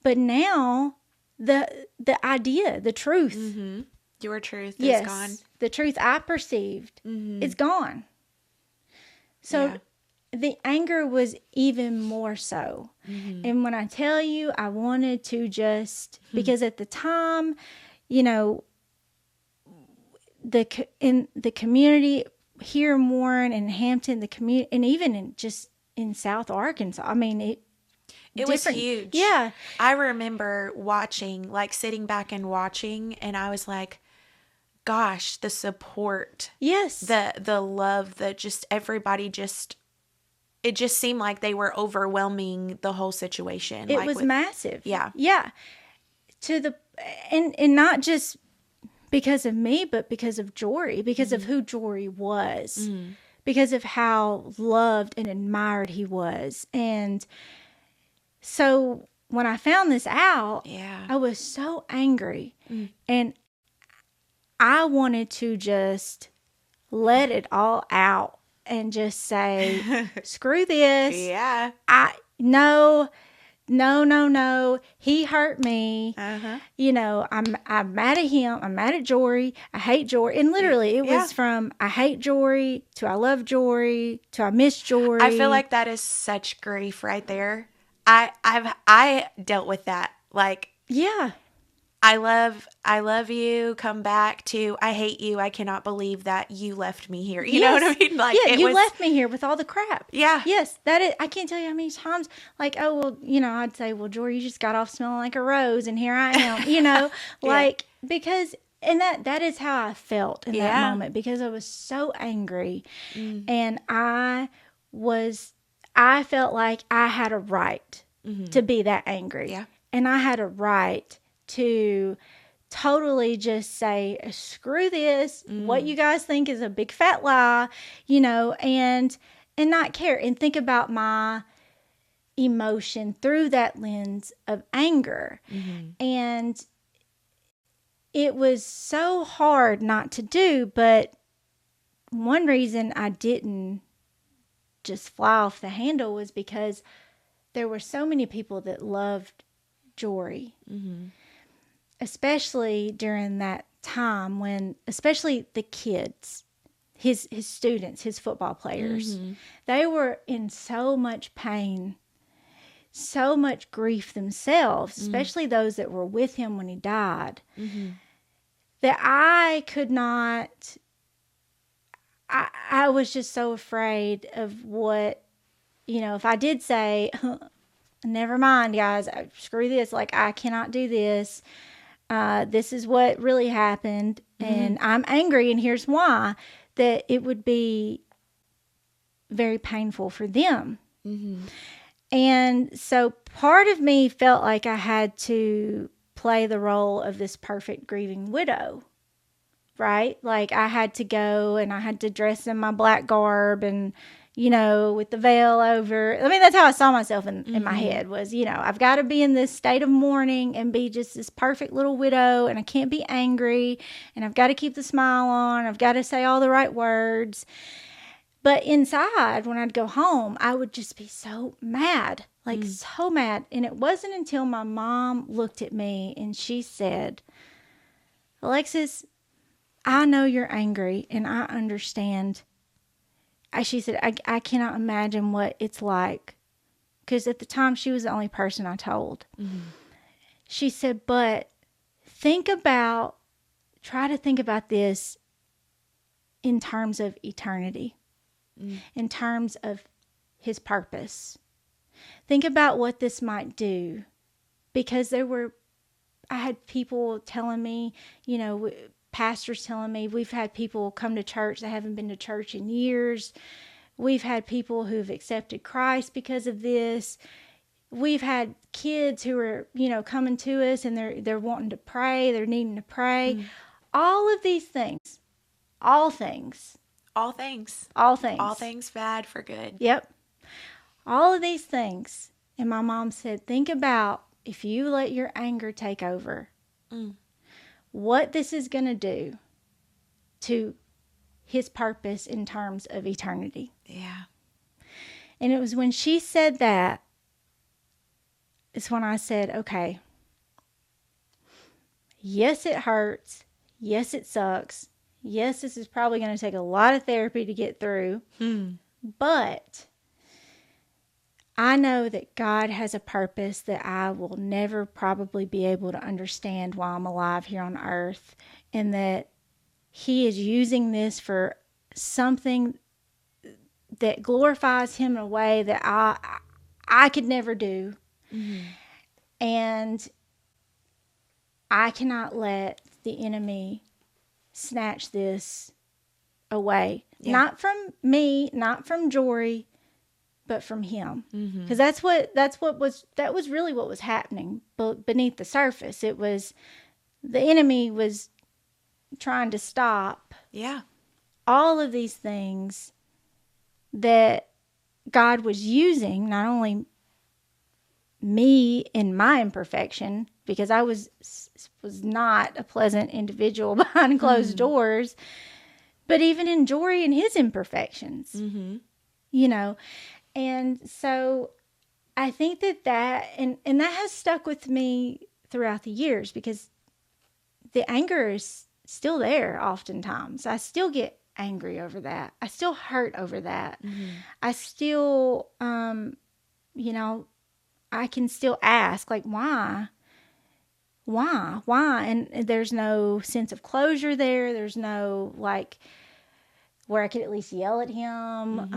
but now the idea, the truth. Your truth yes, is gone. The truth I perceived is gone. So the anger was even more so. And when I tell you, I wanted to just, because at the time, in the community here in Warren and Hampton, the community, and even in South Arkansas, I mean, It was huge. Yeah. I remember watching, like sitting back and watching, and I was like, gosh, the support. Yes. The love, that just everybody just, it just seemed like they were overwhelming the whole situation. It was massive. Yeah. Yeah. And not just because of me, but because of Jory, because of who Jory was, because of how loved and admired he was. And so when I found this out, I was so angry, and I wanted to just let it all out and just say, screw this. Yeah. No. He hurt me. You know, I'm mad at him. I'm mad at Jory. I hate Jory. And literally, it was from I hate Jory to I love Jory to I miss Jory. I feel like that is such grief right there. I dealt with that. Like, yeah. I love you, come back, to I hate you, I cannot believe that you left me here. You know what I mean? Like, yeah, you left me here with all the crap. Yeah. Yes, that is, I can't tell you how many times, like, oh, well, you know, I'd say, well, Jory, you just got off smelling like a rose, and here I am, you know, like, because, and that is how I felt in that moment, because I was so angry, and I felt like I had a right to be that angry. Yeah. And I had a right to totally just say, screw this, what you guys think is a big fat lie, you know, and not care, and think about my emotion through that lens of anger. And it was so hard not to do, but one reason I didn't just fly off the handle was because there were so many people that loved Jory, especially during that time when, especially the kids, his students, his football players, they were in so much pain, so much grief themselves, especially those that were with him when he died, that I could not, I was just so afraid of what, you know, if I did say, never mind, guys, screw this, like, I cannot do this. This is what really happened, and I'm angry, and here's why, that it would be very painful for them. And so part of me felt like I had to play the role of this perfect grieving widow, right? Like, I had to go and I had to dress in my black garb and, you know, with the veil over. I mean, that's how I saw myself in my head was, you know, I've got to be in this state of mourning and be just this perfect little widow, and I can't be angry, and I've got to keep the smile on. I've got to say all the right words. But inside, when I'd go home, I would just be so mad, like so mad. And it wasn't until my mom looked at me and she said, Alexis, I know you're angry and I understand. She said, I cannot imagine what it's like. Because at the time, she was the only person I told. She said, but try to think about this in terms of eternity, in terms of his purpose. Think about what this might do. Because I had people telling me, you know, pastors telling me, we've had people come to church that haven't been to church in years. We've had people who've accepted Christ because of this. We've had kids who are, you know, coming to us and they're wanting to pray. They're needing to pray. All of these things, all things bad for good. Yep. All of these things. And my mom said, think about if you let your anger take over, what this is going to do to his purpose in terms of eternity. Yeah. And it was when she said that, it's when I said, okay, yes, it hurts. Yes, it sucks. Yes, this is probably going to take a lot of therapy to get through. But I know that God has a purpose that I will never probably be able to understand while I'm alive here on earth, and that he is using this for something that glorifies him in a way that I could never do. And I cannot let the enemy snatch this away. Yeah. Not from me, not from Jory, but from him. Because that was really what was happening beneath the surface. It was the enemy was trying to stop all of these things that God was using, not only me in my imperfection, because I was not a pleasant individual behind closed doors, but even in Jory and his imperfections, you know. And so I think that and that has stuck with me throughout the years, because the anger is still there oftentimes. I still get angry over that. I still hurt over that. I still, you know, I can still ask, like, why? And there's no sense of closure there. There's no, like, where I could at least yell at him.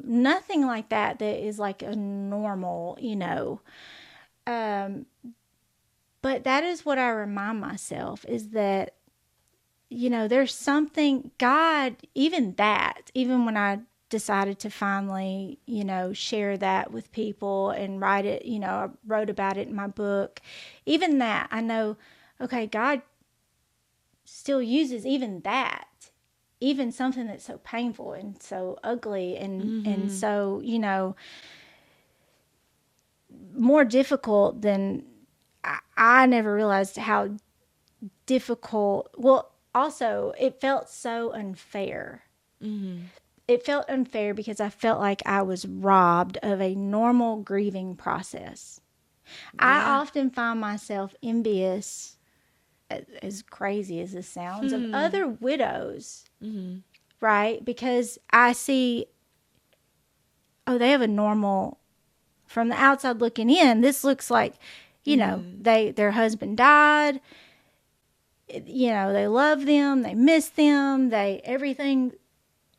Nothing like that is like a normal, you know. But that is what I remind myself, is that, you know, there's something, God, even when I decided to finally, you know, share that with people and write it, you know, I wrote about it in my book. Even that, I know, okay, God still uses even that, even something that's so painful and so ugly and so, you know, more difficult than I never realized how difficult. Well, also, it felt so unfair. It felt unfair because I felt like I was robbed of a normal grieving process. I often find myself envious, as crazy as this sounds, of other widows, right? Because I see, oh, they have a normal, from the outside looking in, this looks like, you know, their husband died, you know, they love them, they miss them, everything.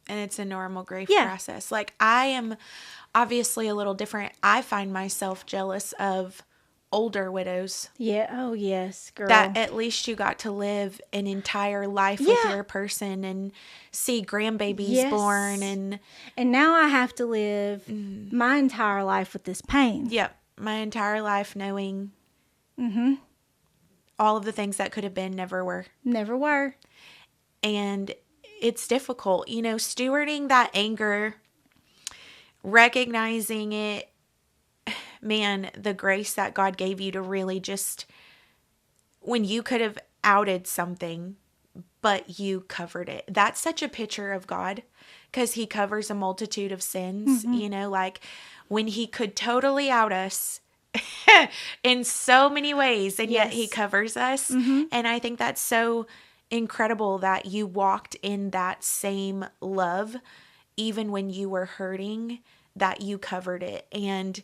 And it's a normal grief process. Like, I am obviously a little different. I find myself jealous of older widows. Yeah. Oh, yes, girl. That at least you got to live an entire life with your person and see grandbabies born. And now I have to live my entire life with this pain. Yep. My entire life knowing all of the things that could have been never were. Never were. And it's difficult, you know, stewarding that anger, recognizing it. Man, the grace that God gave you to really just, when you could have outed something, but you covered it. That's such a picture of God, because he covers a multitude of sins, you know, like when he could totally out us in so many ways, and yet he covers us. And I think that's so incredible that you walked in that same love, even when you were hurting, that you covered it. And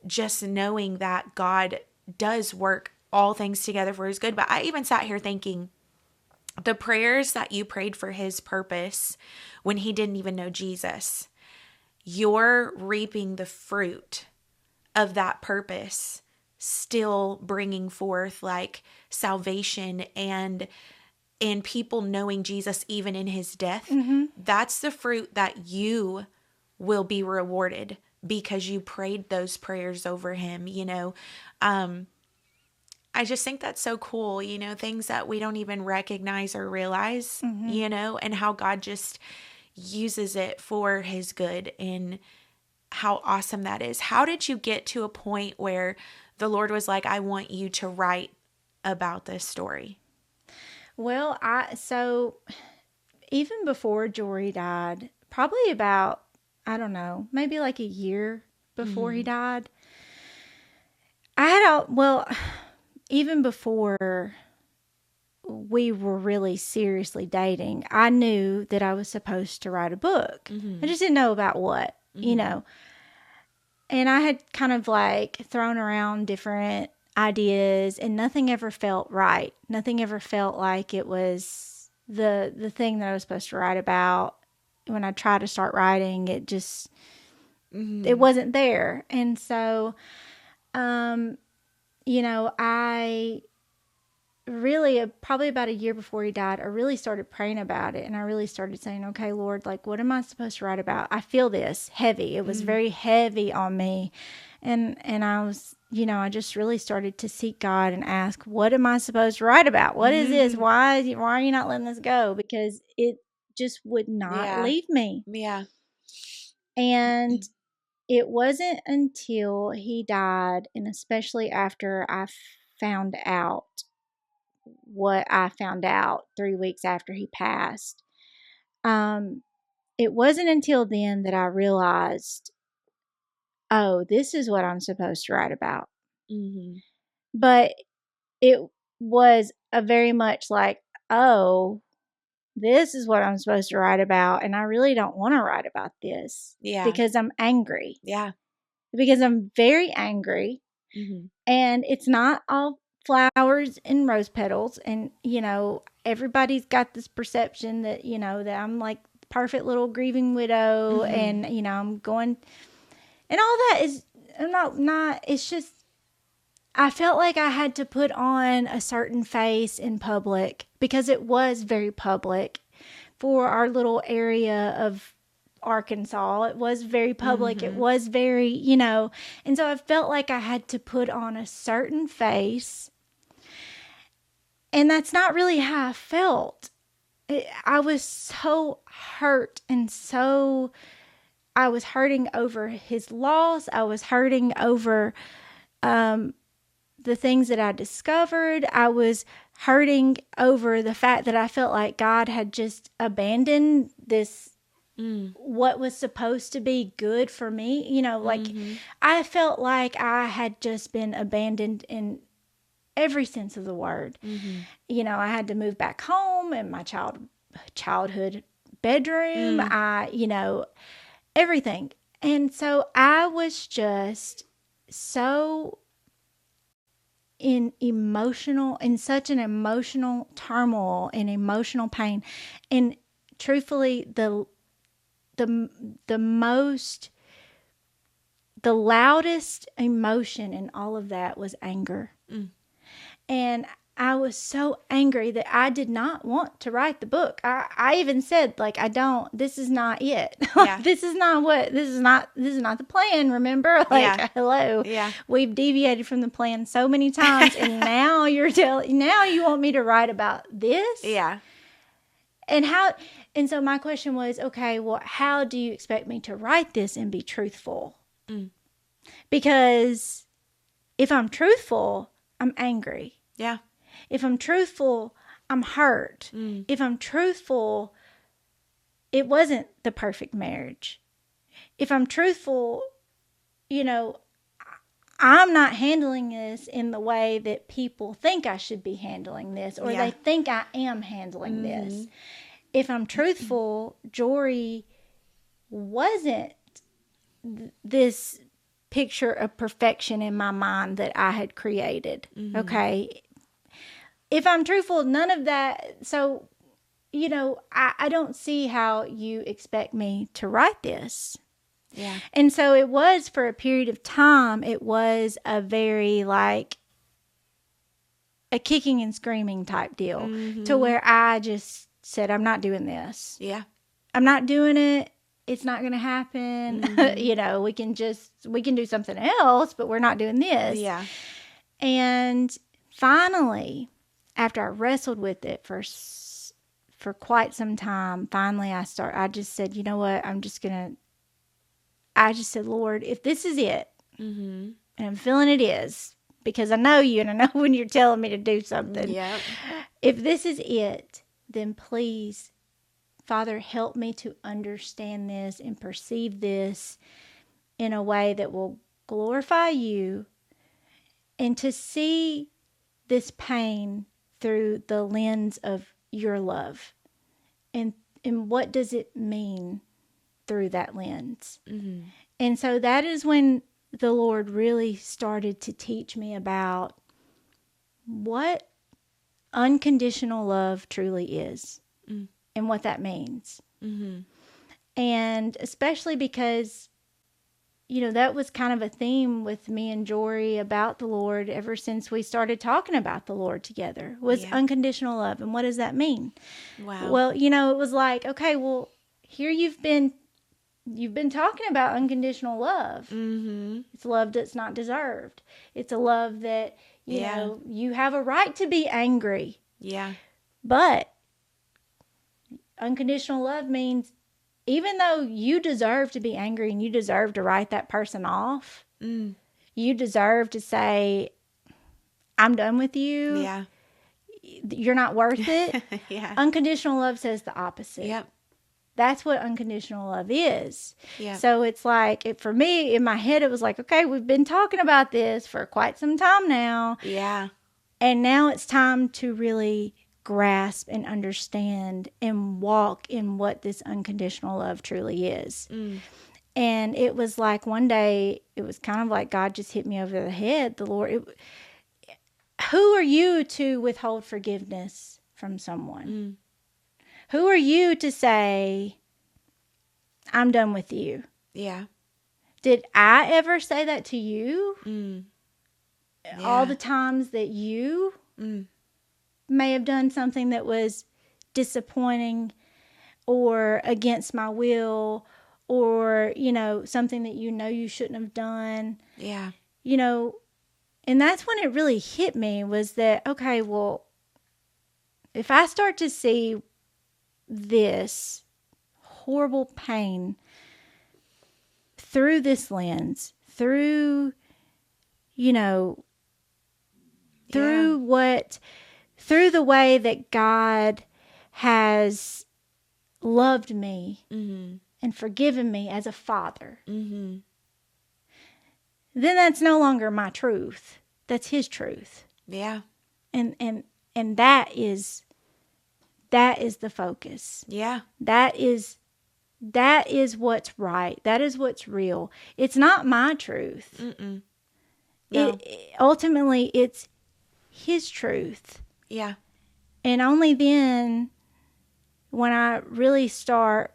just knowing that God does work all things together for his good. But I even sat here thinking, the prayers that you prayed for his purpose when he didn't even know Jesus, you're reaping the fruit of that purpose, still bringing forth like salvation and people knowing Jesus even in his death. That's the fruit that you will be rewarded, because you prayed those prayers over him, you know. I just think that's so cool, you know, things that we don't even recognize or realize, you know, and how God just uses it for his good, and how awesome that is. How did you get to a point where the Lord was like, I want you to write about this story? Well, so even before Jory died, probably about, I don't know, maybe like a year before he died, even before we were really seriously dating, I knew that I was supposed to write a book. I just didn't know about what, you know. And I had kind of like thrown around different ideas, and nothing ever felt right. Nothing ever felt like it was the thing that I was supposed to write about. When I tried to start writing, it just, it wasn't there. And so I really, probably about a year before he died, I really started praying about it. And I really started saying, okay, Lord, like, what am I supposed to write about? I feel this heavy. It was very heavy on me. And I was, I just really started to seek God and ask, what am I supposed to write about? What is this? Why are you not letting this go? Because it just would not leave me. Yeah. And it wasn't until he died, and especially after I found out what I found out 3 weeks after he passed, it wasn't until then that I realized, oh, this is what I'm supposed to write about. Mm-hmm. But it was a very much like, oh, this is what I'm supposed to write about, and I really don't want to write about this because I'm angry. Yeah. Because I'm very angry, and it's not all flowers and rose petals, and everybody's got this perception that that I'm like perfect little grieving widow, and I'm going, and all that is, I'm not it's just, I felt like I had to put on a certain face in public because it was very public for our little area of Arkansas. It was very public. It was very, and so I felt like I had to put on a certain face. And that's not really how I felt. I was so hurt, and I was hurting over his loss. I was hurting over the things that I discovered. I was hurting over the fact that I felt like God had just abandoned this, what was supposed to be good for me. I felt like I had just been abandoned in every sense of the word. I had to move back home in my childhood bedroom. Everything. And so I was just so in such an emotional turmoil and emotional pain. And truthfully, the loudest emotion in all of that was anger. And I was so angry that I did not want to write the book. I even said, like, this is not it. This is not the plan, remember? Hello. Yeah. We've deviated from the plan so many times, and now now you want me to write about this? Yeah. And so my question was, okay, well, how do you expect me to write this and be truthful? Because if I'm truthful, I'm angry. Yeah. If I'm truthful, I'm hurt. If I'm truthful, it wasn't the perfect marriage. If I'm truthful, I'm not handling this in the way that people think I should be handling this, or they think I am handling this. If I'm truthful, Jory wasn't this picture of perfection in my mind that I had created. Okay. If I'm truthful, none of that. So, I don't see how you expect me to write this. Yeah. And so it was, for a period of time, it was a very like a kicking and screaming type deal, to where I just said, I'm not doing this. Yeah. I'm not doing it. It's not going to happen. We can do something else, but we're not doing this. Yeah. And finally, after I wrestled with it for quite some time, finally I just said, you know what? I just said, Lord, if this is it, and I'm feeling it is, because I know you and I know when you're telling me to do something. Yeah. If this is it, then please, Father, help me to understand this and perceive this in a way that will glorify you, and to see this pain through the lens of your love. And what does it mean through that lens? And so that is when the Lord really started to teach me about what unconditional love truly is. And what that means. And especially because that was kind of a theme with me and Jory about the Lord ever since we started talking about the Lord together, was unconditional love. And what does that mean? Wow. Well, it was like, okay, well, here you've been talking about unconditional love. Mm-hmm. It's love that's not deserved. It's a love that, you know, you have a right to be angry. Yeah. But unconditional love means even though you deserve to be angry and you deserve to write that person off, you deserve to say, I'm done with you. Yeah. You're not worth it. Yeah. Unconditional love says the opposite. Yep. That's what unconditional love is. Yeah. So it's like, for me, in my head, it was like, okay, we've been talking about this for quite some time now. Yeah. And now it's time to really grasp and understand and walk in what this unconditional love truly is. And it was like one day, it was kind of like God just hit me over the head. The Lord, who are you to withhold forgiveness from someone? Who are you to say, I'm done with you? Yeah. Did I ever say that to you? Yeah. All the times that you may have done something that was disappointing or against my will, or, something that you shouldn't have done. Yeah. And that's when it really hit me, was that, okay, well, if I start to see this horrible pain through this lens, through the way that God has loved me and forgiven me as a father, then that's no longer my truth. That's his truth. Yeah. And that is the focus. Yeah. That is what's right. That is what's real. It's not my truth. No. Ultimately, it's his truth. Yeah. And only then, when I really started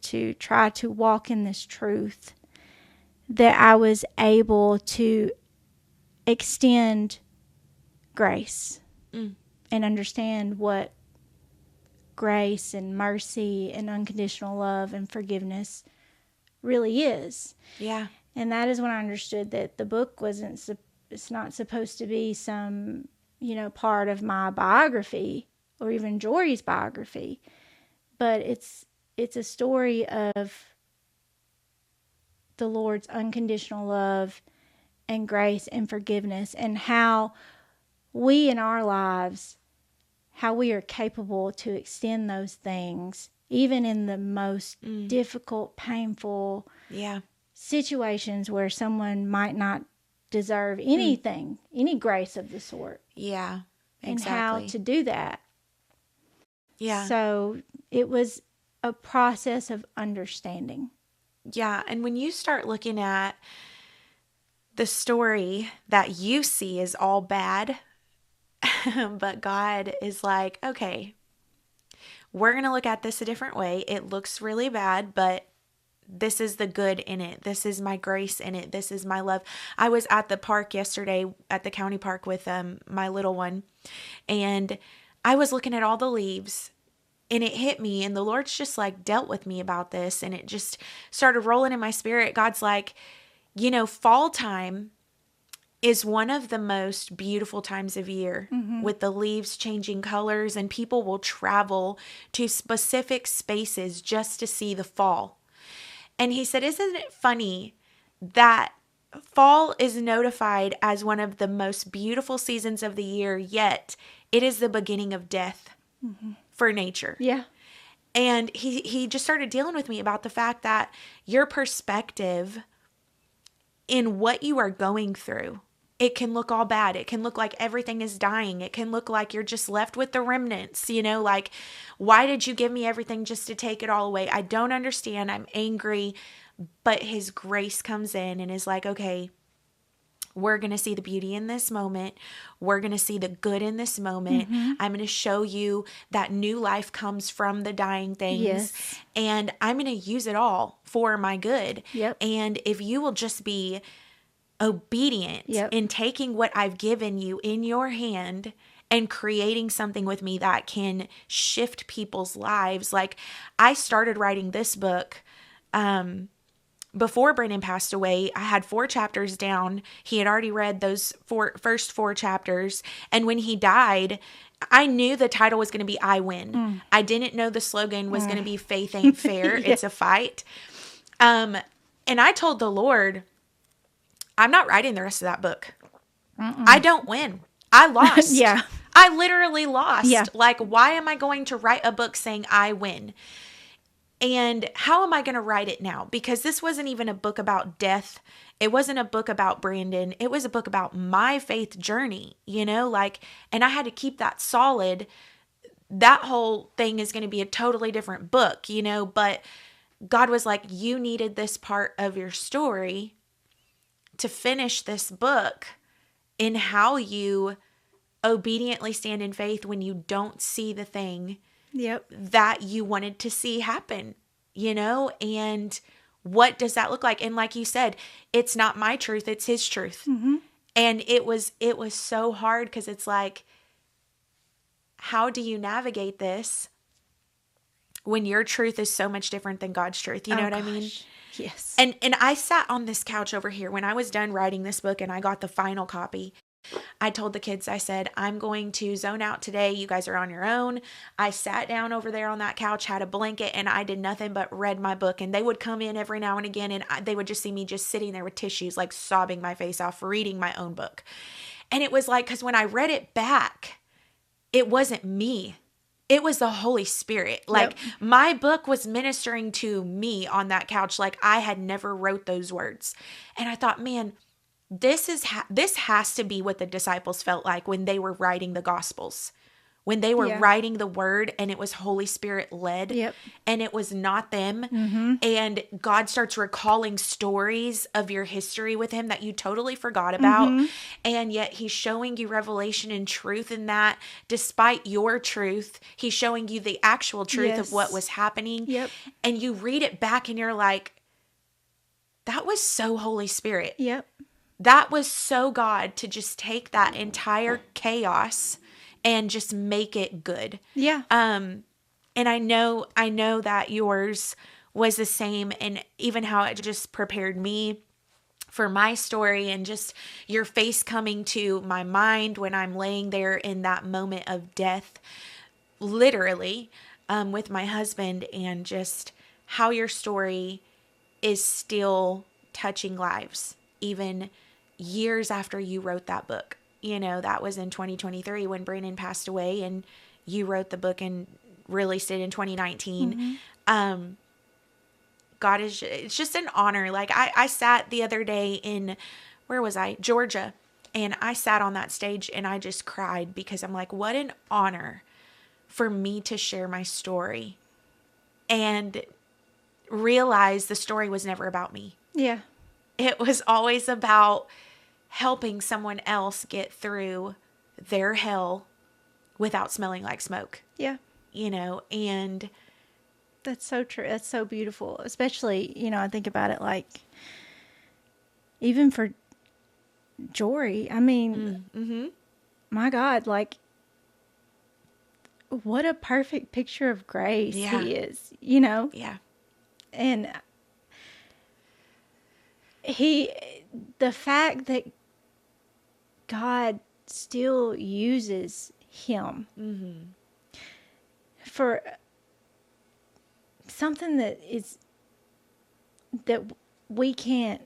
to try to walk in this truth, that I was able to extend grace and understand what grace and mercy and unconditional love and forgiveness really is. Yeah. And that is when I understood that the book it's not supposed to be some, part of my biography or even Jory's biography, but it's a story of the Lord's unconditional love and grace and forgiveness, and how we in our lives, how we are capable to extend those things, even in the most difficult, painful situations where someone might not deserve anything, any grace of the sort. Yeah, exactly. And how to do that. Yeah. So it was a process of understanding. Yeah, and when you start looking at the story that you see is all bad, but God is like, okay, we're going to look at this a different way. It looks really bad, but this is the good in it. This is my grace in it. This is my love. I was at the park yesterday, at the county park with my little one, and I was looking at all the leaves, and it hit me, and the Lord's just like dealt with me about this, and it just started rolling in my spirit. God's like, fall time is one of the most beautiful times of year, with the leaves changing colors, and people will travel to specific spaces just to see the fall. And he said, isn't it funny that fall is notified as one of the most beautiful seasons of the year, yet it is the beginning of death for nature. Yeah. And he just started dealing with me about the fact that your perspective in what you are going through, it can look all bad. It can look like everything is dying. It can look like you're just left with the remnants, like, why did you give me everything just to take it all away? I don't understand. I'm angry. But his grace comes in and is like, okay, We're going to see the beauty in this moment. We're going to see the good in this moment. I'm going to show you that new life comes from the dying things. Yes. And I'm going to use it all for my good. Yep. And if you will just be obedient in taking what I've given you in your hand and creating something with me that can shift people's lives. Like, I started writing this book before Brandon passed away. I had 4 chapters down. He had already read those first 4 chapters. And when he died, I knew the title was going to be I Win. I didn't know the slogan was going to be Faith Ain't Fair. It's a fight. And I told the Lord, I'm not writing the rest of that book. I don't win. I lost. Yeah. I literally lost. Yeah. Like, why am I going to write a book saying I win? And how am I going to write it now? Because this wasn't even a book about death. It wasn't a book about Brandon. It was a book about my faith journey, like, and I had to keep that solid. That whole thing is going to be a totally different book, but God was like, you needed this part of your story to finish this book in how you obediently stand in faith when you don't see the thing that you wanted to see happen, and what does that look like? And like you said, it's not my truth, it's his truth. And it was so hard, because it's like, how do you navigate this when your truth is so much different than God's truth? You know what I mean? Yes. And I sat on this couch over here when I was done writing this book and I got the final copy. I told the kids, I said, I'm going to zone out today. You guys are on your own. I sat down over there on that couch, had a blanket, and I did nothing but read my book. And they would come in every now and again, and they would just see me just sitting there with tissues, like sobbing my face off, reading my own book. And it was like, because when I read it back, it wasn't me. It was the Holy Spirit. Like, my book was ministering to me on that couch. Like, I had never wrote those words. And I thought, man, this has to be what the disciples felt like when they were writing the Gospels, when they were writing the word, and it was Holy Spirit led, and it was not them. And God starts recalling stories of your history with him that you totally forgot about. And yet he's showing you revelation and truth in that. Despite your truth, he's showing you the actual truth of what was happening. And you read it back and you're like, that was so Holy Spirit. That was so God to just take that entire chaos and just make it good. And I know that yours was the same, and even how it just prepared me for my story, and just your face coming to my mind when I'm laying there in that moment of death, literally, with my husband, and just how your story is still touching lives, even years after you wrote that book. That was in 2023 when Brandon passed away, and you wrote the book and released it in 2019. God it's just an honor. Like, I sat the other day in, where was I? Georgia. And I sat on that stage and I just cried, because I'm like, what an honor for me to share my story and realize the story was never about me. It was always about helping someone else get through their hell without smelling like smoke. And that's so true. That's so beautiful. Especially, I think about it like, even for Jory, I mean, my God, like, what a perfect picture of grace he is, And the fact that God still uses him for something that we can't,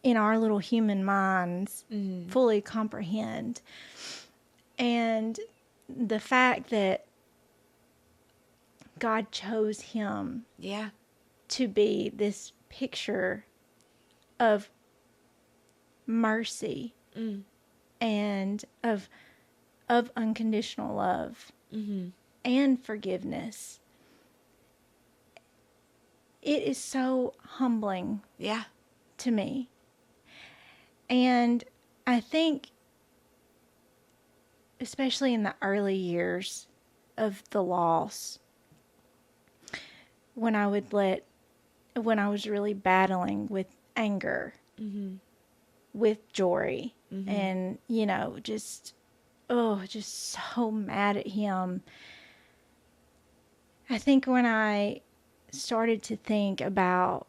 in our little human minds, fully comprehend. And the fact that God chose him to be this picture of mercy and of unconditional love and forgiveness. It is so humbling to me. And I think, especially in the early years of the loss, when I was really battling with anger, with Jory, and, just so mad at him. I think when I started to think about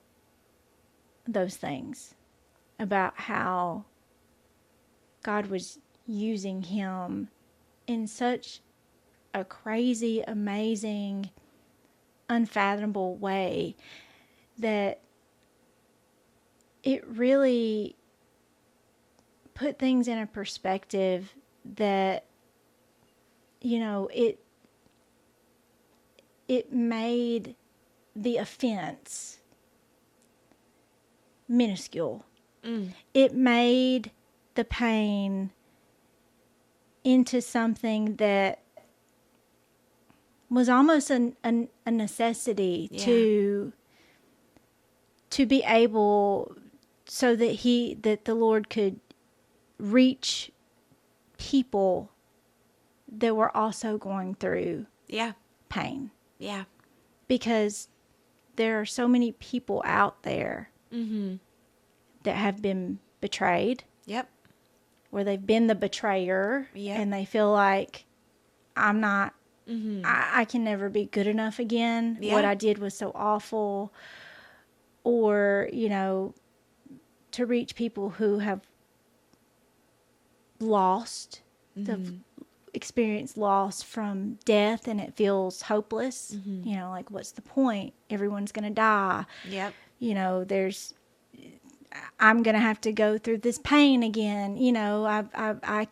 those things, about how God was using him in such a crazy, amazing, unfathomable way, that it really put things in a perspective that, it made the offense minuscule. It made the pain into something that was almost a necessity to be able, so that the Lord could reach people that were also going through pain. Yeah. Because there are so many people out there that have been betrayed. Yep. Where they've been the betrayer. Yep. And they feel like, I'm not, I can never be good enough again. Yeah. What I did was so awful. Or, to reach people who have lost, experienced loss from death, and it feels hopeless. Like, what's the point? Everyone's going to die. Yep. I'm going to have to go through this pain again. I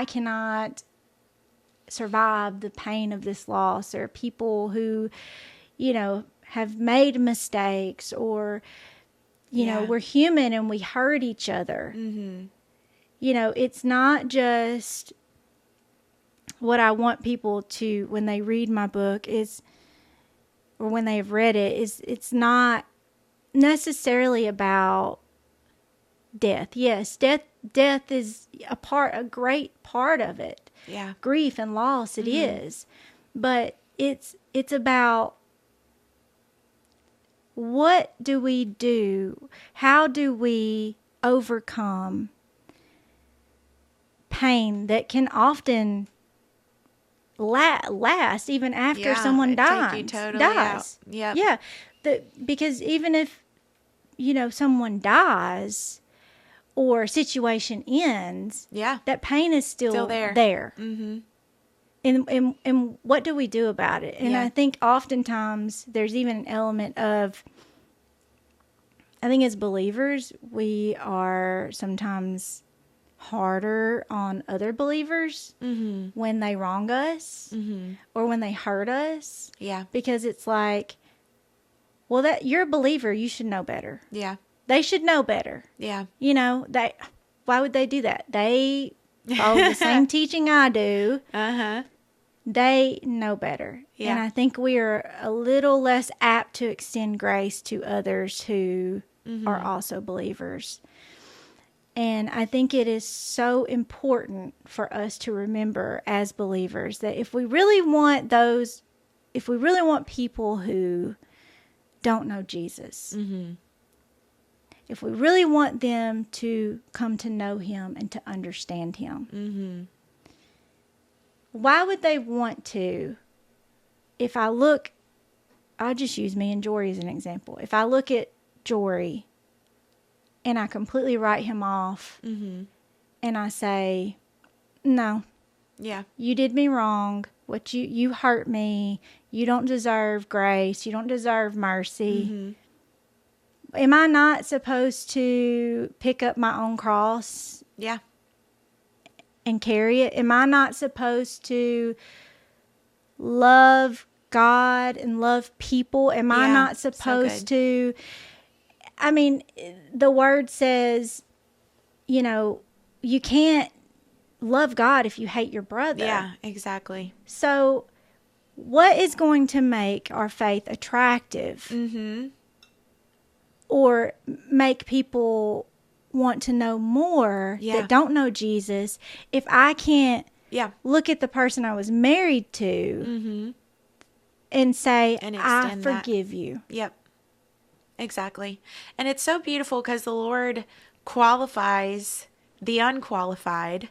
cannot survive the pain of this loss. Or people who, have made mistakes, or, we're human and we hurt each other. It's not just what I want people to, when they read my book, or when they've read it, it's not necessarily about death. Yes, death is a great part of it. Yeah. Grief and loss, it is. But it's about, what do we do? How do we overcome pain that can often last even after someone dies? Take you totally out. Yep. Yeah. Because even if, someone dies or a situation ends, that pain is still there. And what do we do about it? And I think oftentimes there's even an element of, I think as believers, we are sometimes harder on other believers when they wrong us or when they hurt us. Yeah. Because it's like, well, that you're a believer, you should know better. Yeah. They should know better. Yeah. Why would they do that? They follow the same teaching I do. They know better. Yeah. And I think we are a little less apt to extend grace to others who are also believers. And I think it is so important for us to remember as believers that if we really want people who don't know Jesus, if we really want them to come to know him and to understand him, why would they want to? If I'll just use me and Jory as an example. If I look at Jory and I completely write him off and I say, no, you did me wrong. You hurt me. You don't deserve grace. You don't deserve mercy. Am I not supposed to pick up my own cross? Yeah. And carry it? Am I not supposed to love God and love people? Am I not supposed to? I mean, the word says, you can't love God if you hate your brother. Yeah, exactly. So what is going to make our faith attractive? Or make people want to know more Yeah. that don't know Jesus, if I can't look at the person I was married to and say, And I extend that. forgive you. Yep. Exactly. And it's so beautiful because the Lord qualifies the unqualified,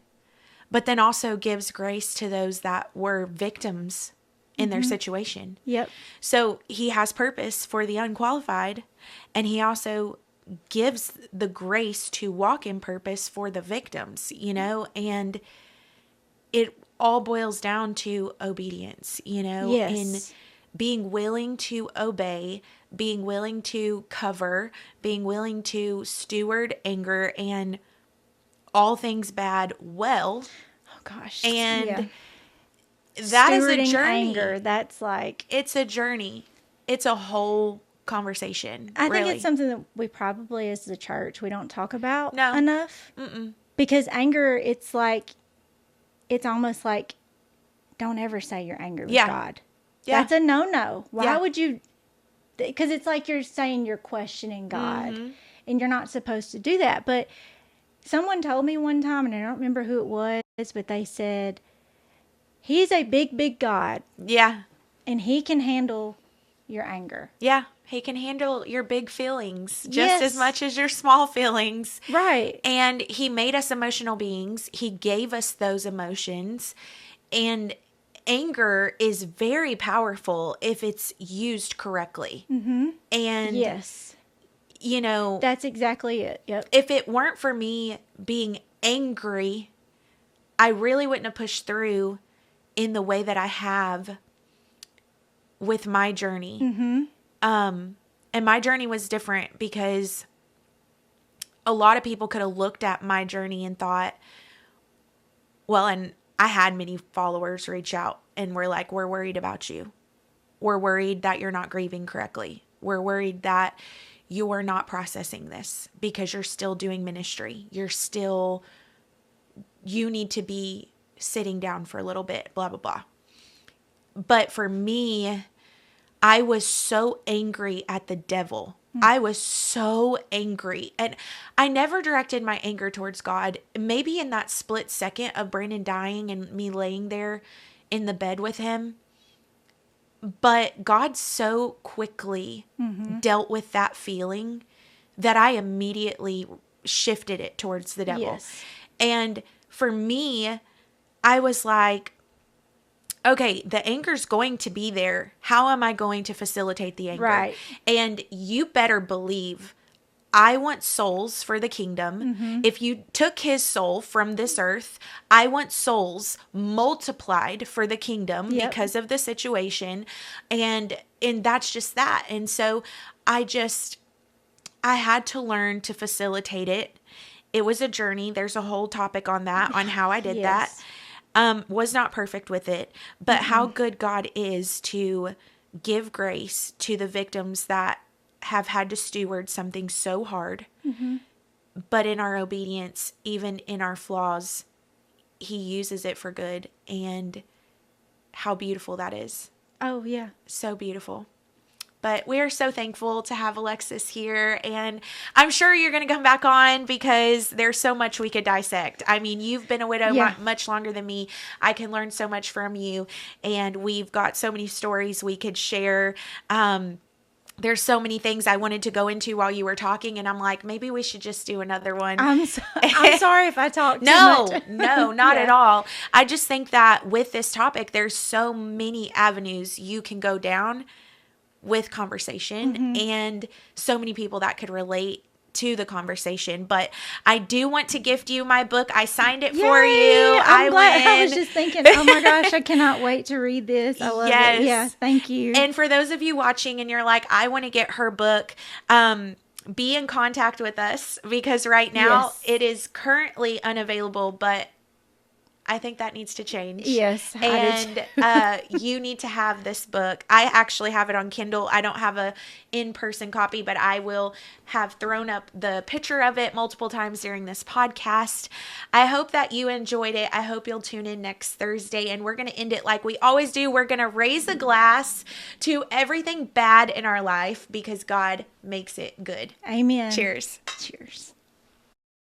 but then also gives grace to those that were victims in their situation. Yep. So he has purpose for the unqualified, and he also gives the grace to walk in purpose for the victims, and it all boils down to obedience, Yes. in being willing to obey, being willing to cover, being willing to steward anger and all things bad well. Oh, gosh. And that is a Stewarding journey. anger, that's like... It's a journey. It's a whole conversation. I think really. it's something that we probably, as the church, we don't talk about No. enough. Because anger, it's almost like, don't ever say you're angry with God. Yeah. That's a no-no. Why Yeah. would you? Because it's like you're saying you're questioning God, and you're not supposed to do that. But someone told me one time, and I don't remember who it was, but they said, He's a big, big God. Yeah. And He can handle your anger. Yeah. He can handle your big feelings just as much as your small feelings. Right. And He made us emotional beings. He gave us those emotions. And anger is very powerful if it's used correctly. And, yes. That's exactly it. Yep. If it weren't for me being angry, I really wouldn't have pushed through in the way that I have with my journey. And my journey was different because a lot of people could have looked at my journey and thought, well, and I had many followers reach out and were like, we're worried about you. We're worried that you're not grieving correctly. We're worried that you're not processing this because you're still doing ministry. You need to be sitting down for a little bit, blah, blah, blah. But for me, I was so angry at the devil. I was so angry. And I never directed my anger towards God. Maybe in that split second of Brandon dying and me laying there in the bed with him. But God so quickly dealt with that feeling that I immediately shifted it towards the devil. Yes. And for me, I was like, okay, the anger's going to be there. How am I going to facilitate the anger? Right. And you better believe I want souls for the kingdom. If you took his soul from this earth, I want souls multiplied for the kingdom because of the situation. And that's just that. And so I had to learn to facilitate it. It was a journey. There's a whole topic on that, on how I did that. Was not perfect with it, but how good God is to give grace to the victims that have had to steward something so hard. But in our obedience, even in our flaws, He uses it for good. And how beautiful that is. Oh, yeah. So beautiful. But we are so thankful to have Alexis here. And I'm sure you're going to come back on because there's so much we could dissect. I mean, you've been a widow much longer than me. I can learn so much from you. And we've got so many stories we could share. There's so many things I wanted to go into while you were talking. And I'm like, maybe we should just do another one. I'm sorry if I talked too much. No, not at all. I just think that with this topic, there's so many avenues you can go down with conversation and so many people that could relate to the conversation. But I do want to gift you my book. I signed it for you. I'm glad. I was just thinking, oh my gosh, I cannot wait to read this. I love it. Yeah, thank you. And for those of you watching and you're like, I want to get her book, be in contact with us because right now it is currently unavailable, but I think that needs to change. Yes. And you need to have this book. I actually have it on Kindle. I don't have a in-person copy, but I will have thrown up the picture of it multiple times during this podcast. I hope that you enjoyed it. I hope you'll tune in next Thursday, and we're going to end it like we always do. We're going to raise a glass to everything bad in our life because God makes it good. Amen. Cheers. Cheers.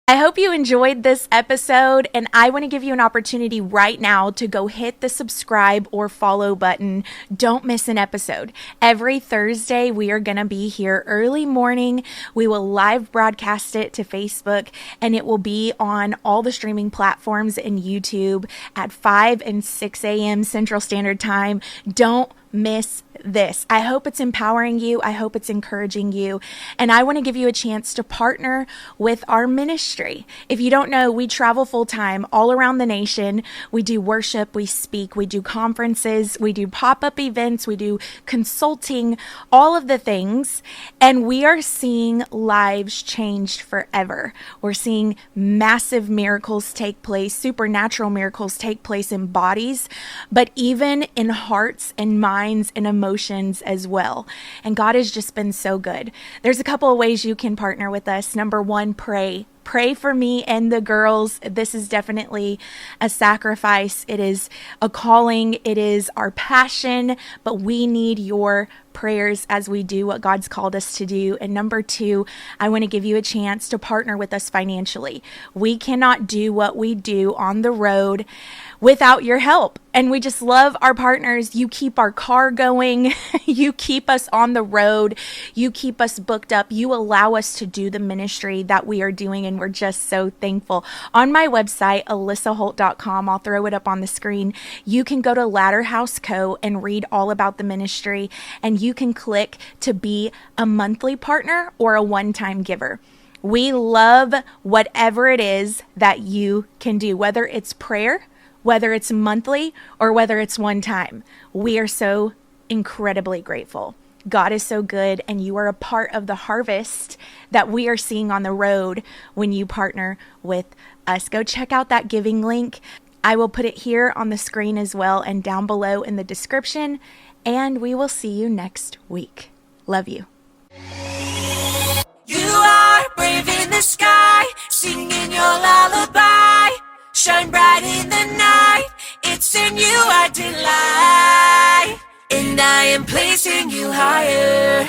I hope you enjoyed this episode, and I want to give you an opportunity right now to go hit the subscribe or follow button. Don't miss an episode. Every Thursday, we are going to be here early morning. We will live broadcast it to Facebook, and it will be on all the streaming platforms and YouTube at 5 and 6 a.m. Central Standard Time. Don't miss this. I hope it's empowering you. I hope it's encouraging you. And I want to give you a chance to partner with our ministry. If you don't know, we travel full time all around the nation. We do worship, we speak, we do conferences, we do pop-up events, we do consulting, all of the things. And we are seeing lives changed forever. We're seeing massive miracles take place, supernatural miracles take place in bodies, but even in hearts and minds and emotions as well. And God has just been so good. There's a couple of ways you can partner with us. Number one, pray. Pray for me and the girls. This is definitely a sacrifice. It is a calling. It is our passion, but we need your prayers as we do what God's called us to do. And number two, I want to give you a chance to partner with us financially. We cannot do what we do on the road without your help. And we just love our partners. You keep our car going. You keep us on the road. You keep us booked up. You allow us to do the ministry that we are doing. And we're just so thankful. On my website, alissaholt.com, I'll throw it up on the screen. You can go to Ladder House Co. and read all about the ministry. And you can click to be a monthly partner or a one-time giver. We love whatever it is that you can do, whether it's prayer, whether it's monthly, or whether it's one time. We are so incredibly grateful. God is so good, and you are a part of the harvest that we are seeing on the road when you partner with us. Go check out that giving link. I will put it here on the screen as well and down below in the description, and we will see you next week. Love you. You are brave in the sky, singing your lullaby. Shine bright in the night, it's in you I delight. And I am placing you higher.